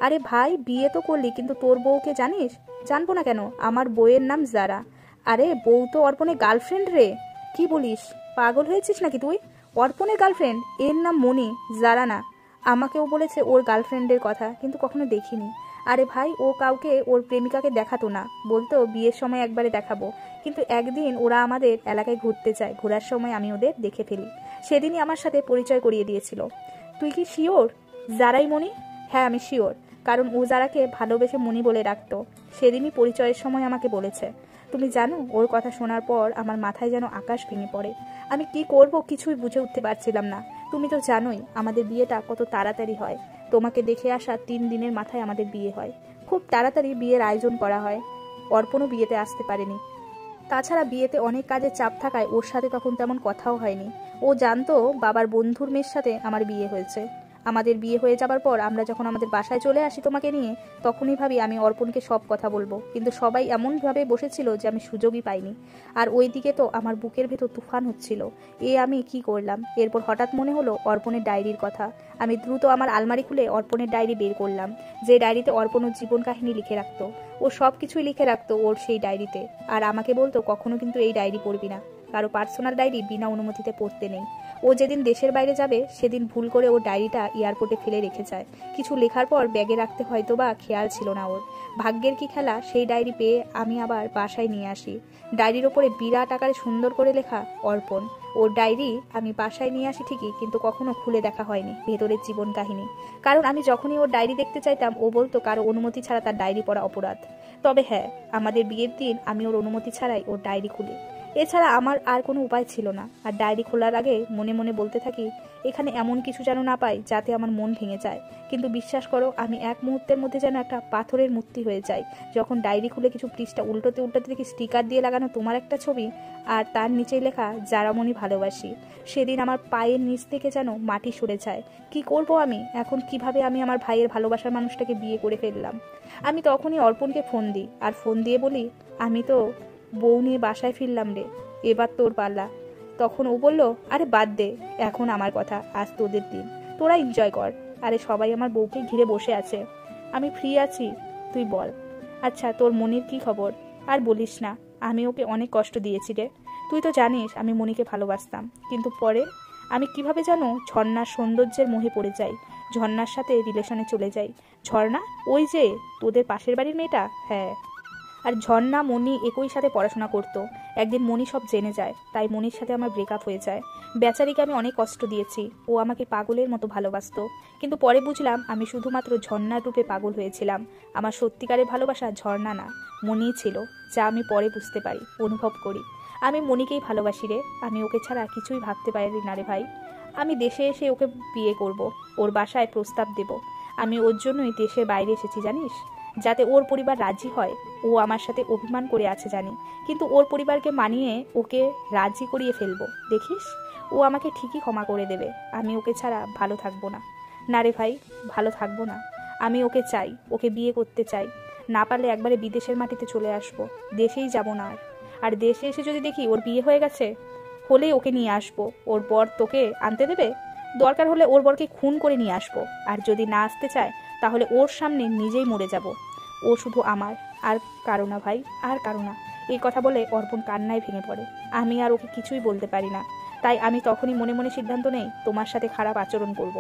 আরে ভাই, বিয়ে তো করলি, কিন্তু তোর বউকে জানিস? জানবো না কেন, আমার বউয়ের নাম জারা। আরে বউ তো অর্পণের গার্লফ্রেন্ড রে। কি বলিস, পাগল হয়েছিস নাকি তুই? অর্পণের গার্লফ্রেন্ড? এর নাম মনি, জারা না। আমাকেও বলেছে ওর গার্লফ্রেন্ডের কথা, কিন্তু কখনো দেখিনি। আরে ভাই, ও কাউকে ওর প্রেমিকাকে দেখাতো না, বলতো বিয়ের সময় একবারে দেখাবো। কিন্তু একদিন ওরা আমাদের এলাকায় ঘুরতে যায়, ঘোরার সময় আমি ওদের দেখে ফেলি। সেদিনই আমার সাথে পরিচয় করিয়ে দিয়েছিল। তুই কি শিওর জারাই মনি? হ্যাঁ, আমি শিওর, কারণ ও জারাকে ভালোবেসে মনি বলে ডাকতো। সেদিনই পরিচয়ের সময় আমাকে বলেছে। তুমি জানো, ওর কথা শোনার পর আমার মাথায় যেন আকাশ ভেঙে পড়ে। আমি কি করব কিছুই বুঝে উঠতে পারছিলাম না। তুমি তো জানোই আমাদের বিয়েটা কত তাড়াতাড়ি হয়। তোমাকে দেখে আসা 3 দিনের মাথায় আমাদের বিয়ে হয়। খুব তাড়াতাড়ি বিয়ের আয়োজন করা হয়। অর্পণও বিয়েতে আসতে পারেনি। তাছাড়া বিয়েতে অনেক কাজের চাপ থাকায় ওর সাথে তখন তেমন কথাও হয়নি। ও জানতো বাবার বন্ধুর মেয়ের সাথে আমার বিয়ে হয়েছে। আমাদের বিয়ে হয়ে যাবার পর আমরা যখন আমাদের বাসায় চলে আসি তোমাকে নিয়ে, তখনই ভাবি আমি অর্পণকে সব কথা বলবো, কিন্তু সবাই এমনভাবে বসেছিল যে আমি সুযোগই পাইনি। আর ওইদিকে তো আমার বুকের ভেতর তুফান হচ্ছিল। আমি কি করলাম? এরপর হঠাৎ মনে হলো অর্পণের ডায়েরির কথা। আমি দ্রুত আমার আলমারি খুলে অর্পণের ডায়েরি বের করলাম, যে ডায়েরিতে অর্পণ ওর জীবন কাহিনী লিখে রাখতো। ও সব কিছুই লিখে রাখতো ওর সেই ডায়েরিতে। আর আমাকে বলতো, কখনো কিন্তু এই ডায়েরি পড়বি না, কারো পার্সোনাল ডায়েরি বিনা অনুমতিতে পড়তে নেই। ও যেদিন দেশের বাইরে যাবে সেদিন ভুল করে ও ডায়েরিটা এয়ারপোর্টে ফেলে রেখে যায়। কিছু লেখার পর ব্যাগে রাখতে হয়তো বা খেয়াল ছিল না ওর। ভাগ্যের কি খেলা, সেই ডায়েরি পেয়ে আমি আবার বাসায় নিয়ে আসি। ডায়েরির ওপরে বিরাট আকারে সুন্দর করে লেখা অর্পণ। ওর ডায়েরি আমি বাসায় নিয়ে আসি ঠিকই, কিন্তু কখনো খুলে দেখা হয়নি ভেতরের জীবন কাহিনী। কারণ আমি যখনই ওর ডায়েরি দেখতে চাইতাম, ও বলতো কারো অনুমতি ছাড়া তার ডায়েরি পড়া অপরাধ। তবে হ্যাঁ, আমাদের বিয়ের দিন আমি ওর অনুমতি ছাড়াই ওর ডায়েরি খুলি। এছাড়া আমার আর কোনো উপায় ছিল না। আর ডায়েরি খোলার আগে মনে মনে বলতে থাকি, এখানে এমন কিছু যেন না পাই যাতে আমার মন ভেঙে যায়। কিন্তু বিশ্বাস করো, আমি এক মুহূর্তের মধ্যে যেন একটা পাথরের মূর্তি হয়ে যাই যখন ডায়েরি খুলে কিছু পৃষ্ঠা উল্টোতে উল্টোতে দেখি স্টিকার দিয়ে লাগানো তোমার একটা ছবি, আর তার নিচেই লেখা জারামণি ভালোবাসি। সেদিন আমার পায়ের নিচ থেকে যেন মাটি সরে যায়। কি করব আমি এখন? কিভাবে আমি আমার ভাইয়ের ভালোবাসার মানুষটাকে বিয়ে করে ফেললাম? আমি তখনই অর্পণকে ফোন দিই, আর ফোন দিয়ে বলি, আমি তো বউ নিয়ে বাসায় ফিরলাম রে, এবার তোর পাল্লা। তখন ও বলল, আরে বাদ দে, এখন আমার কথা, আজ তোদের দিন, তোরা এনজয় কর। আরে সবাই আমার বউকে ঘিরে বসে আছে, আমি ফ্রি আছি, তুই বল। আচ্ছা, তোর মনির কি খবর? আর বলিস না, আমি ওকে অনেক কষ্ট দিয়েছি রে। তুই তো জানিস আমি মনিকে ভালোবাসতাম, কিন্তু পরে আমি কিভাবে যেন ঝর্ণার সৌন্দর্যের মোহে পড়ে যাই, ঝর্ণার সাথে রিলেশনে চলে যাই। ঝর্ণা, ওই যে তোদের পাশের বাড়ির মেয়েটা? হ্যাঁ। আর ঝর্ণা মনি একই সাথে পড়াশোনা করতো। একদিন মনি সব জেনে যায়, তাই মনির সাথে আমার ব্রেকআপ হয়ে যায়। বেচারিকে আমি অনেক কষ্ট দিয়েছি, ও আমাকে পাগলের মতো ভালোবাসতো। কিন্তু পরে বুঝলাম আমি শুধুমাত্র ঝর্ণার রূপে পাগল হয়েছিলাম। আমার সত্যিকারের ভালোবাসা ঝর্ণা না, মনিই ছিল, যা আমি পরে বুঝতে পারি, অনুভব করি। আমি মনিকেই ভালোবাসি রে, আমি ওকে ছাড়া কিছুই ভাবতে পারি না রে ভাই। আমি দেশে এসে ওকে বিয়ে করব, ওর বাসায় প্রস্তাব দেব। আমি ওর জন্যই দেশের বাইরে এসেছি জানিস, যাতে ওর পরিবার রাজি হয়। ও আমার সাথে অভিমান করে আছে জানি, কিন্তু ওর পরিবারকে মানিয়ে ওকে রাজি করিয়ে ফেলবো, দেখিস ও আমাকে ঠিকই ক্ষমা করে দেবে। আমি ওকে ছাড়া ভালো থাকবো না। না রে ভাই, ভালো থাকবো না। আমি ওকে চাই, ওকে বিয়ে করতে চাই। না পারলে একবারে বিদেশের মাটিতে চলে আসবো, দেশেই যাব না আর। আর দেশে এসে যদি দেখি ওর বিয়ে হয়ে গেছে, হলেই ওকে নিয়ে আসবো। ওর বর তোকে আনতে দেবে? দরকার হলে ওর বরকে খুন করে নিয়ে আসবো। আর যদি না আসতে চায়, তাহলে ওর সামনে নিজেই মরে যাব। ও শুধু আমার, আর কারো না ভাই, আর কারো না। এই কথা বলে অর্পণ কান্নায় ভেঙে পড়ে। আমি আর ওকে কিছুই বলতে পারি না। তাই আমি তখনই মনে মনে সিদ্ধান্ত নেই, তোমার সাথে খারাপ আচরণ করব,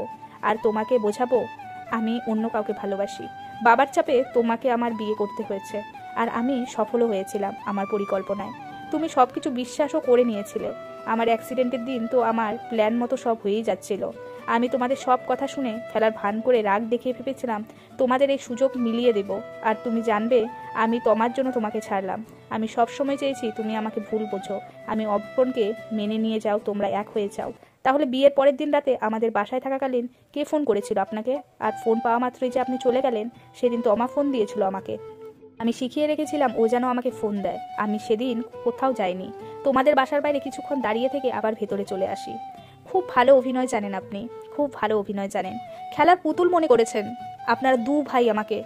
আর তোমাকে বোঝাবো আমি অন্য কাউকে ভালোবাসি। বাবার চাপে তোমাকে আমার বিয়ে করতে হয়েছে, আর আমি সফলও হয়েছিলাম আমার পরিকল্পনায়। তুমি সবকিছু বিশ্বাসও করে নিয়েছিলে। আমার অ্যাক্সিডেন্টের দিন তো আমার প্ল্যান মতো সব হয়েই যাচ্ছিল। আমি তোমাদের সব কথা শুনে ফেলার ভান করে রাগ দেখিয়ে ভেবেছিলাম তোমাদের এই সুযোগ মিলিয়ে দেব। আর তুমি জানবে আমি তোমার জন্য তোমাকে ছাড়লাম। আমি সব সময় চেয়েছি তুমি আমাকে ভুল বোঝো, আমি অর্পণকে মেনে নিয়ে যাও, তোমরা এক হয়ে যাও। তাহলে বিয়ের পরের দিন রাতে আমাদের বাসায় থাকাকালীন কে ফোন করেছিল আপনাকে? আর ফোন পাওয়া মাত্রই যে আপনি চলে গেলেন, সেদিন তো আমার ফোন দিয়েছিল আমাকে। আমি শিখিয়ে রেখেছিলাম ও যেন আমাকে ফোন দেয়। আমি সেদিন কোথাও যাইনি, তোমাদের বাসার বাইরে কিছুক্ষণ দাঁড়িয়ে থেকে আবার ভেতরে চলে আসি। খুব ভালো অভিনয় জানেন আপনি, খুব ভালো অভিনয় জানেন। খেলার পুতুল মনে করেছেন আপনারা দু ভাই আমাকে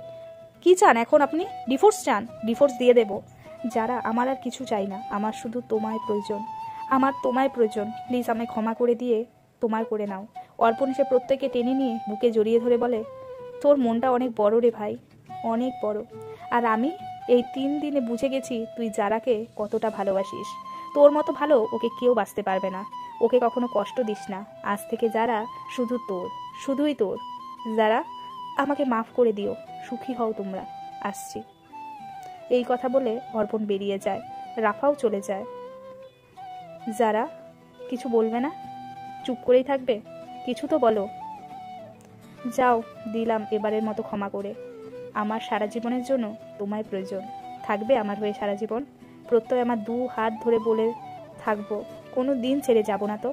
কি চান এখন? আপনি ডিভোর্স চান? ডিভোর্স দিয়ে দেব। যারা, আমার আর কিছু চাই না, আমার শুধু তোমায় প্রয়োজন, আমার তোমায় প্রয়োজন। প্লিজ আমায় ক্ষমা করে দিয়ে তোমায় করে নাও। অর্পণ সে প্রত্যেককে টেনে নিয়ে বুকে জড়িয়ে ধরে বলে, তোর মনটা অনেক বড় রে ভাই, অনেক বড়। আর আমি এই 3 দিনে বুঝে গেছি তুই যারাকে কতটা ভালোবাসিস। তোর মতো ভালো ওকে কেউ বাঁচতে পারবে না। ওকে কখনো কষ্ট দিস না। আজ থেকে যারা শুধু তোর, শুধুই তোর। যারা, আমাকে মাফ করে দিও, সুখী হও তোমরা, আসছি। এই কথা বলে অর্পণ বেরিয়ে যায়, রাফাও চলে যায়। যারা, কিছু বলবে না? চুপ করেই থাকবে? কিছু তো বলো। যাও, দিলাম এবারের মতো ক্ষমা করে। আমার সারা জীবনের জন্য তোমায় প্রয়োজন। থাকবে আমার হয়ে সারা জীবন? প্রত্যয় আমার 2 হাত ধরে বলে থাকবো, কোনো দিন ছেড়ে যাব না তো।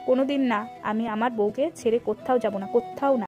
কোনো দিন না। আমি আমার বউকে ছেড়ে কোথাও যাব না, কোথাও না।